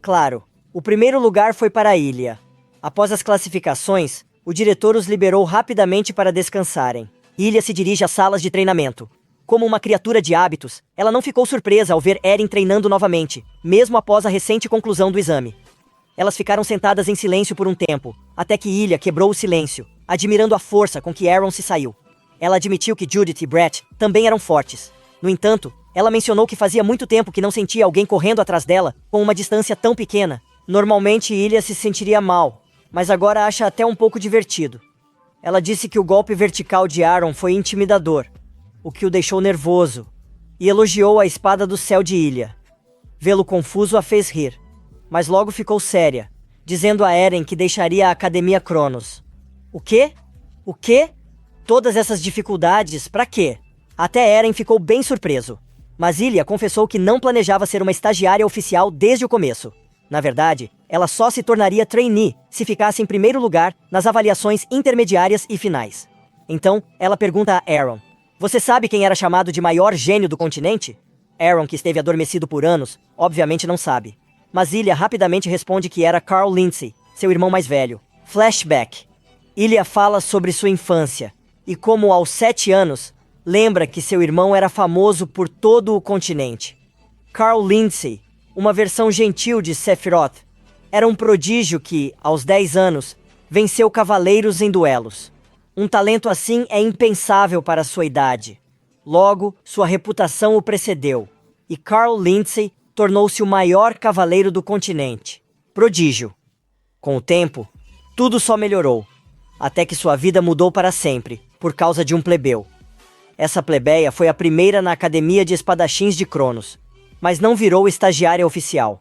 Claro, o primeiro lugar foi para a ilha. Após as classificações, o diretor os liberou rapidamente para descansarem. Ilha se dirige às salas de treinamento. Como uma criatura de hábitos, ela não ficou surpresa ao ver Eren treinando novamente, mesmo após a recente conclusão do exame. Elas ficaram sentadas em silêncio por um tempo, até que Ilha quebrou o silêncio, admirando a força com que Aaron se saiu. Ela admitiu que Judith e Brett também eram fortes. No entanto, ela mencionou que fazia muito tempo que não sentia alguém correndo atrás dela, com uma distância tão pequena. Normalmente Ilha se sentiria mal, mas agora acha até um pouco divertido. Ela disse que o golpe vertical de Aaron foi intimidador, o que o deixou nervoso, e elogiou a espada do céu de Ilha. Vê-lo confuso a fez rir, mas logo ficou séria, dizendo a Eren que deixaria a Academia Cronos. O quê? O quê? Todas essas dificuldades, pra quê? Até Eren ficou bem surpreso. Mas Ilha confessou que não planejava ser uma estagiária oficial desde o começo. Na verdade, ela só se tornaria trainee se ficasse em primeiro lugar nas avaliações intermediárias e finais. Então, ela pergunta a Aaron: "Você sabe quem era chamado de maior gênio do continente?" Aaron, que esteve adormecido por anos, obviamente não sabe. Mas Ilha rapidamente responde que era Carl Lindsay, seu irmão mais velho. Flashback. Ilha fala sobre sua infância, e como aos 7 anos, lembra que seu irmão era famoso por todo o continente. Carl Lindsay, uma versão gentil de Sephiroth, era um prodígio que, aos 10 anos, venceu cavaleiros em duelos. Um talento assim é impensável para sua idade. Logo, sua reputação o precedeu, e Carl Lindsay tornou-se o maior cavaleiro do continente. Prodígio. Com o tempo, tudo só melhorou, até que sua vida mudou para sempre, por causa de um plebeu. Essa plebeia foi a primeira na Academia de Espadachins de Cronos, mas não virou estagiária oficial.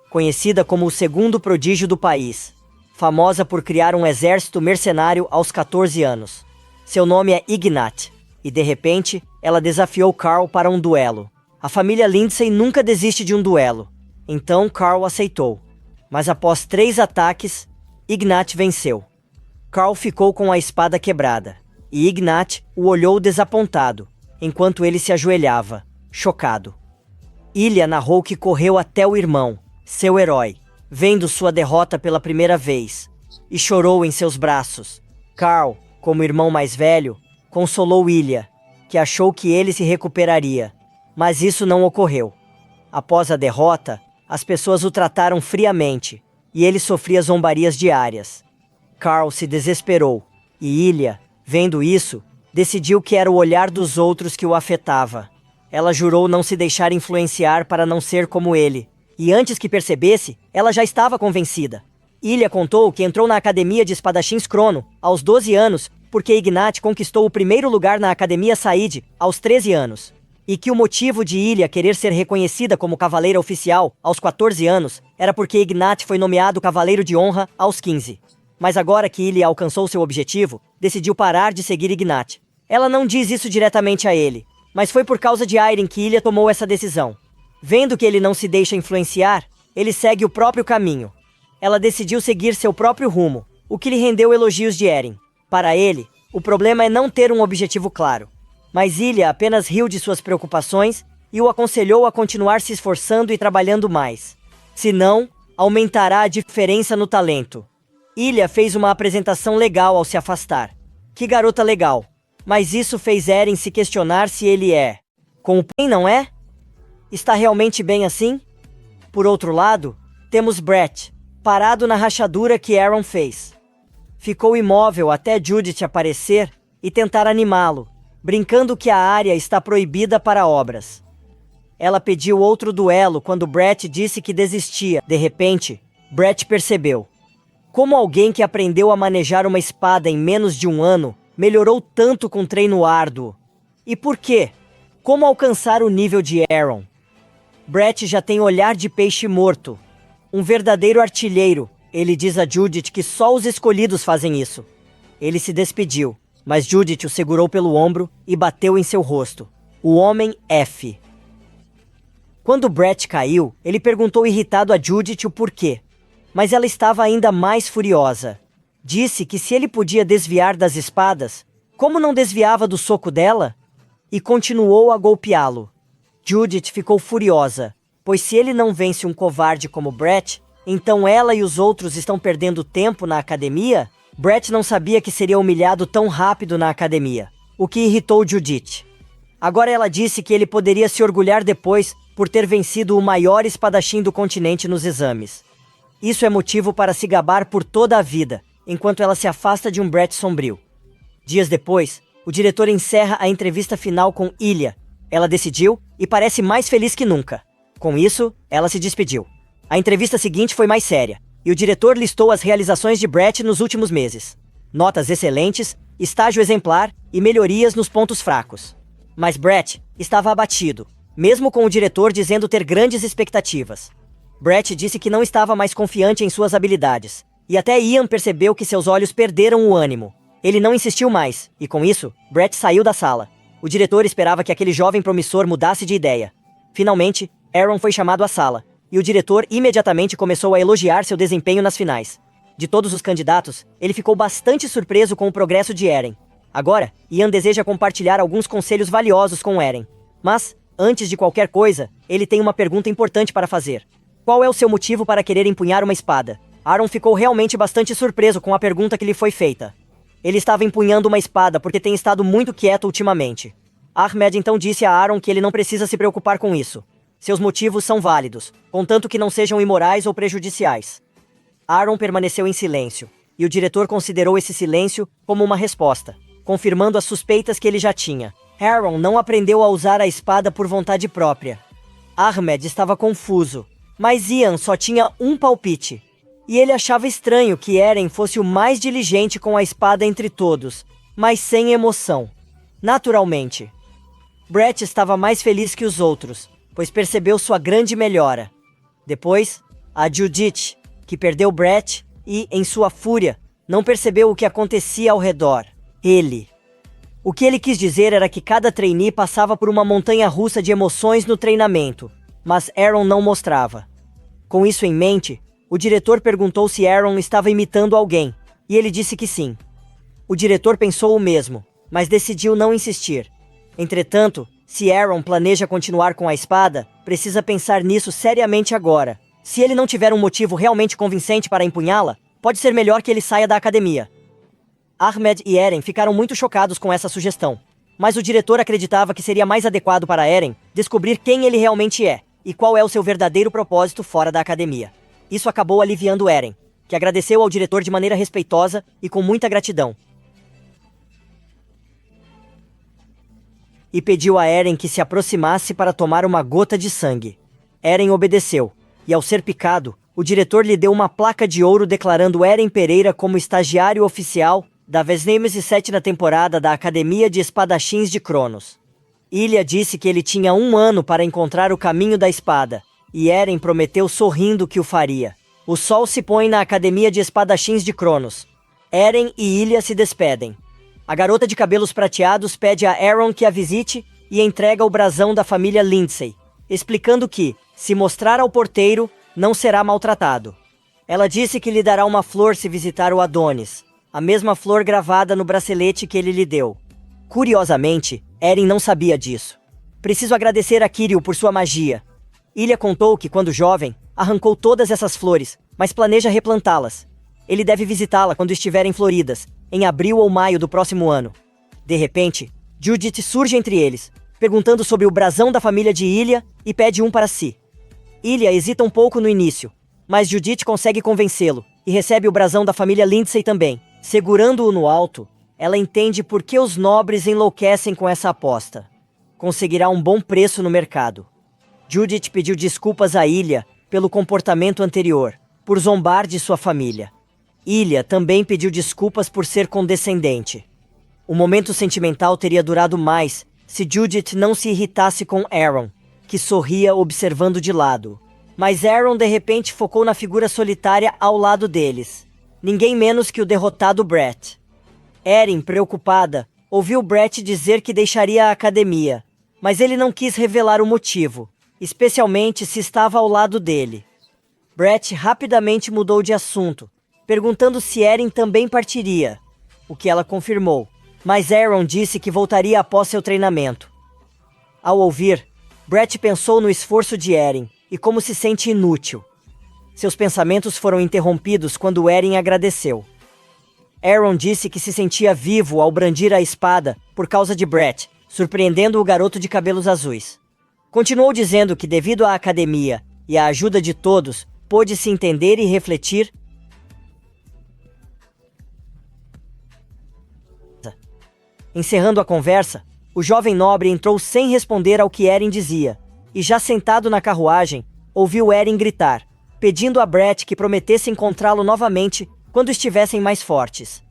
Conhecida como o segundo prodígio do país, famosa por criar um exército mercenário aos 14 anos. Seu nome é Ignat, e de repente, ela desafiou Carl para um duelo. A família Lindsay nunca desiste de um duelo, então Carl aceitou. Mas após 3 ataques, Ignat venceu. Carl ficou com a espada quebrada, e Ignat o olhou desapontado, enquanto ele se ajoelhava, chocado. Ilha narrou que correu até o irmão, seu herói, vendo sua derrota pela primeira vez, e chorou em seus braços. Carl, como irmão mais velho, consolou Ilha, que achou que ele se recuperaria, mas isso não ocorreu. Após a derrota, as pessoas o trataram friamente, e ele sofria zombarias diárias. Carl se desesperou, e Ilha, vendo isso, decidiu que era o olhar dos outros que o afetava. Ela jurou não se deixar influenciar para não ser como ele, e antes que percebesse, ela já estava convencida. Ilha contou que entrou na Academia de Espadachins Crono, aos 12 anos, porque Ignat conquistou o primeiro lugar na Academia Said, aos 13 anos. E que o motivo de Ilha querer ser reconhecida como cavaleira oficial, aos 14 anos, era porque Ignat foi nomeado Cavaleiro de Honra, aos 15. Mas agora que Ilha alcançou seu objetivo, decidiu parar de seguir Ignat. Ela não diz isso diretamente a ele, mas foi por causa de Airen que Ilha tomou essa decisão. Vendo que ele não se deixa influenciar, ele segue o próprio caminho. Ela decidiu seguir seu próprio rumo, o que lhe rendeu elogios de Eren. Para ele, o problema é não ter um objetivo claro. Mas Ilia apenas riu de suas preocupações e o aconselhou a continuar se esforçando e trabalhando mais. Senão, aumentará a diferença no talento. Ilia fez uma apresentação legal ao se afastar. Que garota legal. Mas isso fez Eren se questionar se ele é com o Pain, não é? Está realmente bem assim? Por outro lado, temos Brett, parado na rachadura que Eren fez. Ficou imóvel até Judith aparecer e tentar animá-lo, brincando que a área está proibida para obras. Ela pediu outro duelo quando Brett disse que desistia. De repente, Brett percebeu. Como alguém que aprendeu a manejar uma espada em menos de um ano, melhorou tanto com treino árduo? E por quê? Como alcançar o nível de Eren? Brett já tem olhar de peixe morto. Um verdadeiro artilheiro. Ele diz a Judith que só os escolhidos fazem isso. Ele se despediu, mas Judith o segurou pelo ombro e bateu em seu rosto. O homem F. Quando Brett caiu, ele perguntou irritado a Judith o porquê. Mas ela estava ainda mais furiosa. Disse que se ele podia desviar das espadas, como não desviava do soco dela? E continuou a golpeá-lo. Judith ficou furiosa, pois se ele não vence um covarde como Brett, então ela e os outros estão perdendo tempo na academia? Brett não sabia que seria humilhado tão rápido na academia, o que irritou Judith. Agora ela disse que ele poderia se orgulhar depois por ter vencido o maior espadachim do continente nos exames. Isso é motivo para se gabar por toda a vida, enquanto ela se afasta de um Brett sombrio. Dias depois, o diretor encerra a entrevista final com Ilia. Ela decidiu e parece mais feliz que nunca. Com isso, ela se despediu. A entrevista seguinte foi mais séria, e o diretor listou as realizações de Brett nos últimos meses. Notas excelentes, estágio exemplar e melhorias nos pontos fracos. Mas Brett estava abatido, mesmo com o diretor dizendo ter grandes expectativas. Brett disse que não estava mais confiante em suas habilidades, e até Ian percebeu que seus olhos perderam o ânimo. Ele não insistiu mais, e com isso, Brett saiu da sala. O diretor esperava que aquele jovem promissor mudasse de ideia. Finalmente, Eren foi chamado à sala, e o diretor imediatamente começou a elogiar seu desempenho nas finais. De todos os candidatos, ele ficou bastante surpreso com o progresso de Eren. Agora, Ian deseja compartilhar alguns conselhos valiosos com Eren. Mas, antes de qualquer coisa, ele tem uma pergunta importante para fazer. Qual é o seu motivo para querer empunhar uma espada? Eren ficou realmente bastante surpreso com a pergunta que lhe foi feita. Ele estava empunhando uma espada porque tem estado muito quieto ultimamente. Ahmed então disse a Eren que ele não precisa se preocupar com isso. Seus motivos são válidos, contanto que não sejam imorais ou prejudiciais. Eren permaneceu em silêncio, e o diretor considerou esse silêncio como uma resposta, confirmando as suspeitas que ele já tinha. Eren não aprendeu a usar a espada por vontade própria. Ahmed estava confuso, mas Ian só tinha um palpite. E ele achava estranho que Eren fosse o mais diligente com a espada entre todos, mas sem emoção. Naturalmente. Brett estava mais feliz que os outros, pois percebeu sua grande melhora. Depois, a Judith, que perdeu Brett e, em sua fúria, não percebeu o que acontecia ao redor. O que ele quis dizer era que cada trainee passava por uma montanha-russa de emoções no treinamento, mas Eren não mostrava. Com isso em mente, o diretor perguntou se Eren estava imitando alguém, e ele disse que sim. O diretor pensou o mesmo, mas decidiu não insistir. Entretanto, se Eren planeja continuar com a espada, precisa pensar nisso seriamente agora. Se ele não tiver um motivo realmente convincente para empunhá-la, pode ser melhor que ele saia da academia. Ahmed e Eren ficaram muito chocados com essa sugestão, mas o diretor acreditava que seria mais adequado para Eren descobrir quem ele realmente é e qual é o seu verdadeiro propósito fora da academia. Isso acabou aliviando Eren, que agradeceu ao diretor de maneira respeitosa e com muita gratidão. E pediu a Eren que se aproximasse para tomar uma gota de sangue. Eren obedeceu, e ao ser picado, o diretor lhe deu uma placa de ouro declarando Eren Pereira como estagiário oficial da 27ª temporada da Academia de Espadachins de Cronos. Ilia disse que ele tinha 1 ano para encontrar o caminho da espada, e Eren prometeu sorrindo que o faria. O sol se põe na Academia de Espadachins de Cronos. Eren e Ilia se despedem. A garota de cabelos prateados pede a Eren que a visite e entrega o brasão da família Lindsay. explicando que, se mostrar ao porteiro, não será maltratado. Ela disse que lhe dará uma flor se visitar o Adonis, a mesma flor gravada no bracelete que ele lhe deu. Curiosamente, Eren não sabia disso. Preciso agradecer a Kiryu por sua magia. Ilha contou que, quando jovem, arrancou todas essas flores, mas planeja replantá-las. Ele deve visitá-la quando estiverem floridas, em abril ou maio do próximo ano. De repente, Judith surge entre eles, perguntando sobre o brasão da família de Ilha e pede um para si. Ilha hesita um pouco no início, mas Judith consegue convencê-lo e recebe o brasão da família Lindsay também. Segurando-o no alto, ela entende por que os nobres enlouquecem com essa aposta. Conseguirá um bom preço no mercado. Judith pediu desculpas a Ilha pelo comportamento anterior, por zombar de sua família. Ilha também pediu desculpas por ser condescendente. O momento sentimental teria durado mais se Judith não se irritasse com Aaron, que sorria observando de lado. Mas Aaron de repente focou na figura solitária ao lado deles. Ninguém menos que o derrotado Brett. Eren, preocupada, ouviu Brett dizer que deixaria a academia, mas ele não quis revelar o motivo, especialmente se estava ao lado dele. Brett rapidamente mudou de assunto, perguntando se Eren também partiria, o que ela confirmou, mas Aaron disse que voltaria após seu treinamento. Ao ouvir, Brett pensou no esforço de Eren e como se sente inútil. Seus pensamentos foram interrompidos quando Eren agradeceu. Aaron disse que se sentia vivo ao brandir a espada por causa de Brett, surpreendendo o garoto de cabelos azuis. Continuou dizendo que, devido à academia e à ajuda de todos, pôde se entender e refletir. Encerrando a conversa, o jovem nobre entrou sem responder ao que Eren dizia, e já sentado na carruagem, ouviu Eren gritar, pedindo a Brett que prometesse encontrá-lo novamente quando estivessem mais fortes.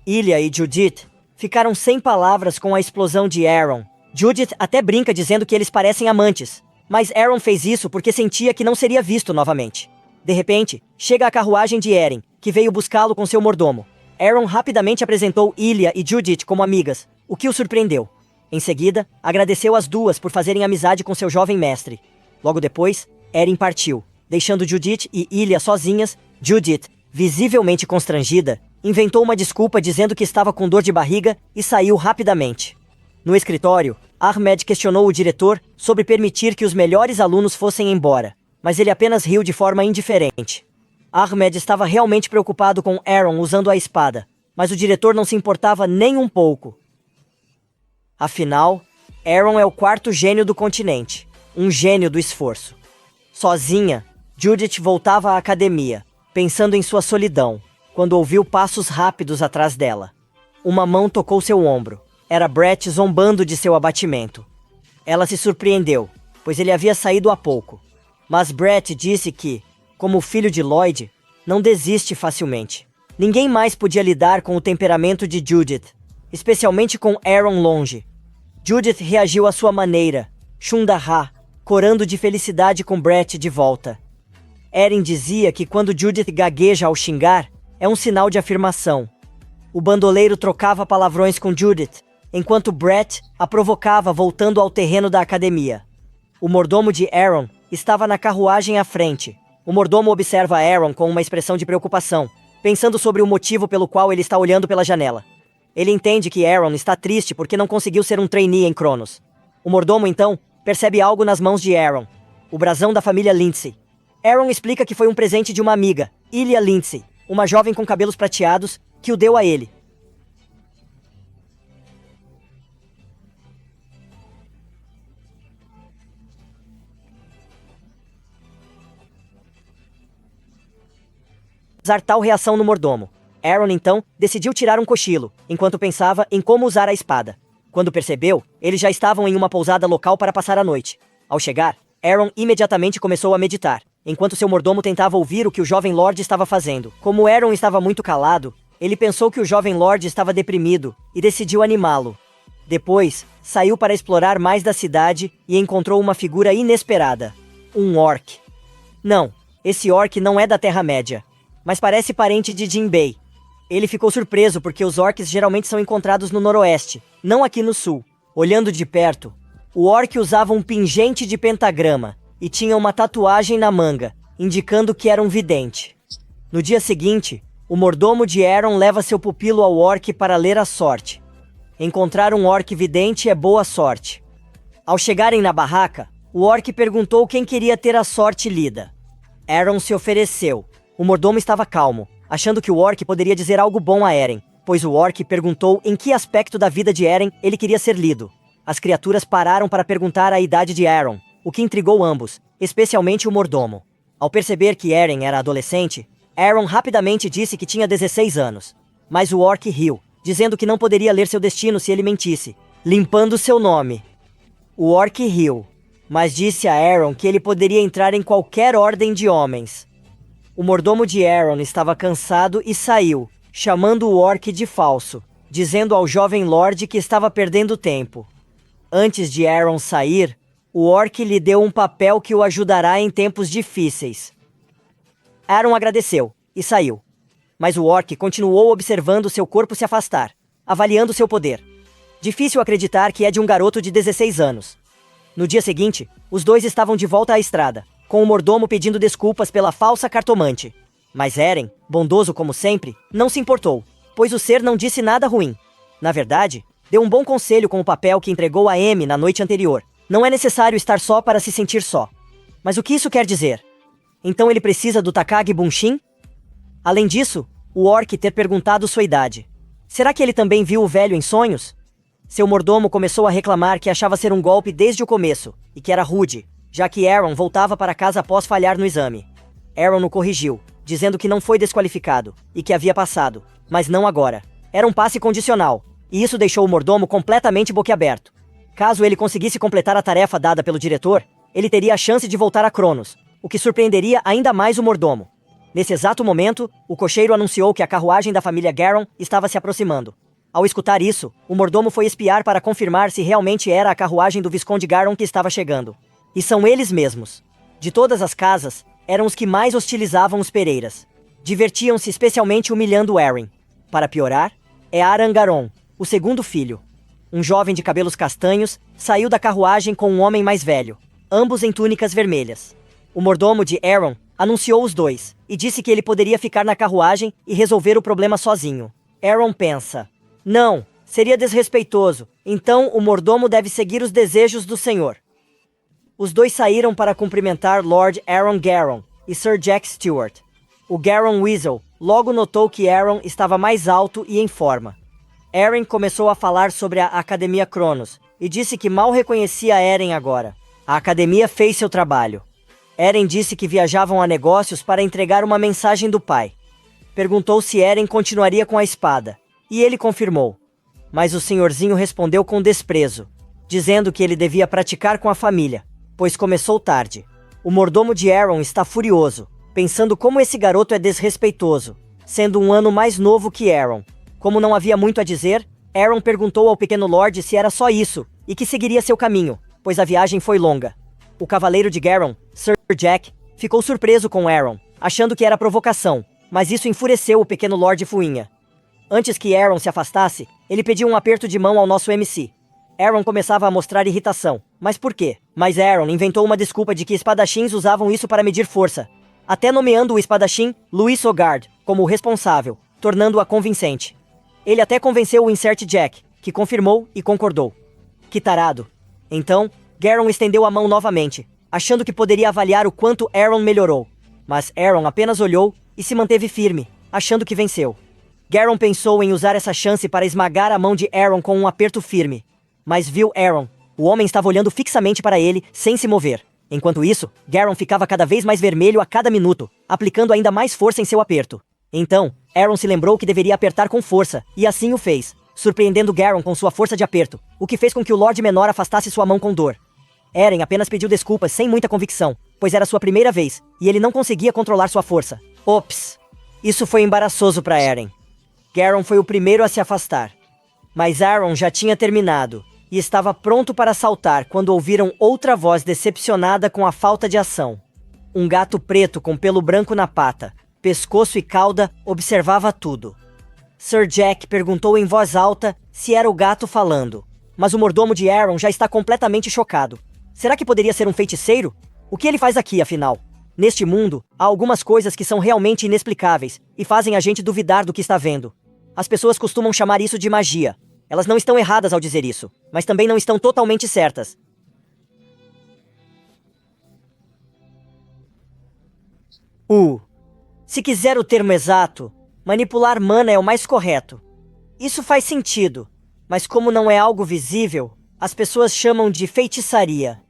Ilha e Judith ficaram sem palavras com a explosão de Aaron. Judith até brinca dizendo que eles parecem amantes, mas Aaron fez isso porque sentia que não seria visto novamente. De repente, chega a carruagem de Eren, que veio buscá-lo com seu mordomo. Aaron rapidamente apresentou Ilha e Judith como amigas, o que o surpreendeu. Em seguida, agradeceu as duas por fazerem amizade com seu jovem mestre. Logo depois, Eren partiu, deixando Judith e Ilha sozinhas. Judith, visivelmente constrangida, inventou uma desculpa dizendo que estava com dor de barriga e saiu rapidamente. No escritório, Ahmed questionou o diretor sobre permitir que os melhores alunos fossem embora, mas ele apenas riu de forma indiferente. Ahmed estava realmente preocupado com Aaron usando a espada, mas o diretor não se importava nem um pouco. Afinal, Aaron é o quarto gênio do continente, um gênio do esforço. Sozinha, Judith voltava à academia, pensando em sua solidão, quando ouviu passos rápidos atrás dela. Uma mão tocou seu ombro. Era Brett zombando de seu abatimento. Ela se surpreendeu, pois ele havia saído há pouco. Mas Brett disse que, como filho de Lloyd, não desiste facilmente. Ninguém mais podia lidar com o temperamento de Judith, especialmente com Aaron longe. Judith reagiu à sua maneira, Shundahá, corando de felicidade com Brett de volta. Eren dizia que quando Judith gagueja ao xingar, é um sinal de afirmação. O bandoleiro trocava palavrões com Judith, enquanto Brett a provocava voltando ao terreno da academia. O mordomo de Aaron estava na carruagem à frente. O mordomo observa Aaron com uma expressão de preocupação, pensando sobre o motivo pelo qual ele está olhando pela janela. Ele entende que Aaron está triste porque não conseguiu ser um trainee em Cronos. O mordomo, então, percebe algo nas mãos de Aaron, o brasão da família Lindsay. Aaron explica que foi um presente de uma amiga, Ilya Lindsay, uma jovem com cabelos prateados, que o deu a ele. Usar tal reação no mordomo. Aaron, então, decidiu tirar um cochilo, enquanto pensava em como usar a espada. Quando percebeu, eles já estavam em uma pousada local para passar a noite. Ao chegar, Aaron imediatamente começou a meditar, enquanto seu mordomo tentava ouvir o que o jovem Lord estava fazendo. Como Aaron estava muito calado, ele pensou que o jovem Lord estava deprimido e decidiu animá-lo. Depois, saiu para explorar mais da cidade e encontrou uma figura inesperada. Um orc. Não, esse orc não é da Terra-média, mas parece parente de Jinbei. Ele ficou surpreso porque os orcs geralmente são encontrados no noroeste, não aqui no sul. Olhando de perto, O orc usava um pingente de pentagrama e tinha uma tatuagem na manga, indicando que era um vidente. No dia seguinte, o mordomo de Aaron leva seu pupilo ao orc para ler a sorte. Encontrar um orc vidente é boa sorte. Ao chegarem na barraca, o orc perguntou quem queria ter a sorte lida. Aaron se ofereceu. O mordomo estava calmo, achando que o orc poderia dizer algo bom a Eren, pois o orc perguntou em que aspecto da vida de Eren ele queria ser lido. As criaturas pararam para perguntar a idade de Aaron, o que intrigou ambos, especialmente o mordomo. Ao perceber que Eren era adolescente, Aaron rapidamente disse que tinha 16 anos. Mas o orc riu, dizendo que não poderia ler seu destino se ele mentisse, limpando seu nome. O orc riu, mas disse a Aaron que ele poderia entrar em qualquer ordem de homens. O mordomo de Aaron estava cansado e saiu, chamando o orc de falso, dizendo ao jovem lord que estava perdendo tempo. Antes de Aaron sair, o orc lhe deu um papel que o ajudará em tempos difíceis. Aaron agradeceu e saiu. Mas o orc continuou observando seu corpo se afastar, avaliando seu poder. Difícil acreditar que é de um garoto de 16 anos. No dia seguinte, os dois estavam de volta à estrada, com o mordomo pedindo desculpas pela falsa cartomante. Mas Eren, bondoso como sempre, não se importou, pois o ser não disse nada ruim. Na verdade, deu um bom conselho com o papel que entregou a Emi na noite anterior. Não é necessário estar só para se sentir só. Mas o que isso quer dizer? Então ele precisa do Takagi Bunshin? Além disso, o orc ter perguntado sua idade. Será que ele também viu o velho em sonhos? Seu mordomo começou a reclamar que achava ser um golpe desde o começo, e que era rude, já que Aaron voltava para casa após falhar no exame. Aaron o corrigiu, dizendo que não foi desqualificado, e que havia passado, mas não agora. Era um passe condicional, e isso deixou o mordomo completamente boquiaberto. Caso ele conseguisse completar a tarefa dada pelo diretor, ele teria a chance de voltar a Cronos, o que surpreenderia ainda mais o mordomo. Nesse exato momento, o cocheiro anunciou que a carruagem da família Garon estava se aproximando. Ao escutar isso, o mordomo foi espiar para confirmar se realmente era a carruagem do Visconde Garon que estava chegando. E são eles mesmos. De todas as casas, eram os que mais hostilizavam os Pereiras. Divertiam-se especialmente humilhando Eren. Para piorar, é Aran Garon, o segundo filho. Um jovem de cabelos castanhos saiu da carruagem com um homem mais velho, ambos em túnicas vermelhas. O mordomo de Aaron anunciou os dois e disse que ele poderia ficar na carruagem e resolver o problema sozinho. Aaron pensa: não, seria desrespeitoso, então o mordomo deve seguir os desejos do senhor. Os dois saíram para cumprimentar Lord Aaron Garon e Sir Jack Stewart. O Garon Weasel logo notou que Aaron estava mais alto e em forma. Eren começou a falar sobre a Academia Cronos e disse que mal reconhecia Eren agora. A academia fez seu trabalho. Eren disse que viajavam a negócios para entregar uma mensagem do pai. Perguntou se Eren continuaria com a espada, e ele confirmou. Mas o senhorzinho respondeu com desprezo, dizendo que ele devia praticar com a família, pois começou tarde. O mordomo de Aaron está furioso, pensando como esse garoto é desrespeitoso, sendo um ano mais novo que Aaron. Como não havia muito a dizer, Aaron perguntou ao pequeno Lorde se era só isso, e que seguiria seu caminho, pois a viagem foi longa. O cavaleiro de Garon, Sir Jack, ficou surpreso com Aaron, achando que era provocação, mas isso enfureceu o pequeno Lorde Fuinha. Antes que Aaron se afastasse, ele pediu um aperto de mão ao nosso MC. Aaron começava a mostrar irritação. Mas por quê? Mas Aaron inventou uma desculpa de que espadachins usavam isso para medir força, até nomeando o espadachim Louis Sogard como o responsável, tornando-a convincente. Ele até convenceu o Insert Jack, que confirmou e concordou. Que tarado. Então, Garon estendeu a mão novamente, achando que poderia avaliar o quanto Aaron melhorou. Mas Aaron apenas olhou e se manteve firme, achando que venceu. Garon pensou em usar essa chance para esmagar a mão de Aaron com um aperto firme. Mas viu Aaron. O homem estava olhando fixamente para ele, sem se mover. Enquanto isso, Garon ficava cada vez mais vermelho a cada minuto, aplicando ainda mais força em seu aperto. Então, Aaron se lembrou que deveria apertar com força, e assim o fez, surpreendendo Garon com sua força de aperto, o que fez com que o Lorde Menor afastasse sua mão com dor. Eren apenas pediu desculpas sem muita convicção, pois era sua primeira vez, e ele não conseguia controlar sua força. Ops! Isso foi embaraçoso para Eren. Garon foi o primeiro a se afastar. Mas Aaron já tinha terminado, e estava pronto para saltar quando ouviram outra voz decepcionada com a falta de ação. Um gato preto com pelo branco na pata, pescoço e cauda, observava tudo. Sir Jack perguntou em voz alta se era o gato falando. mas o mordomo de Aaron já está completamente chocado. Será que poderia ser um feiticeiro? O que ele faz aqui, afinal? Neste mundo, há algumas coisas que são realmente inexplicáveis e fazem a gente duvidar do que está vendo. As pessoas costumam chamar isso de magia. Elas não estão erradas ao dizer isso, mas também não estão totalmente certas. Se quiser o termo exato, manipular mana é o mais correto. Isso faz sentido, mas como não é algo visível, as pessoas chamam de feitiçaria.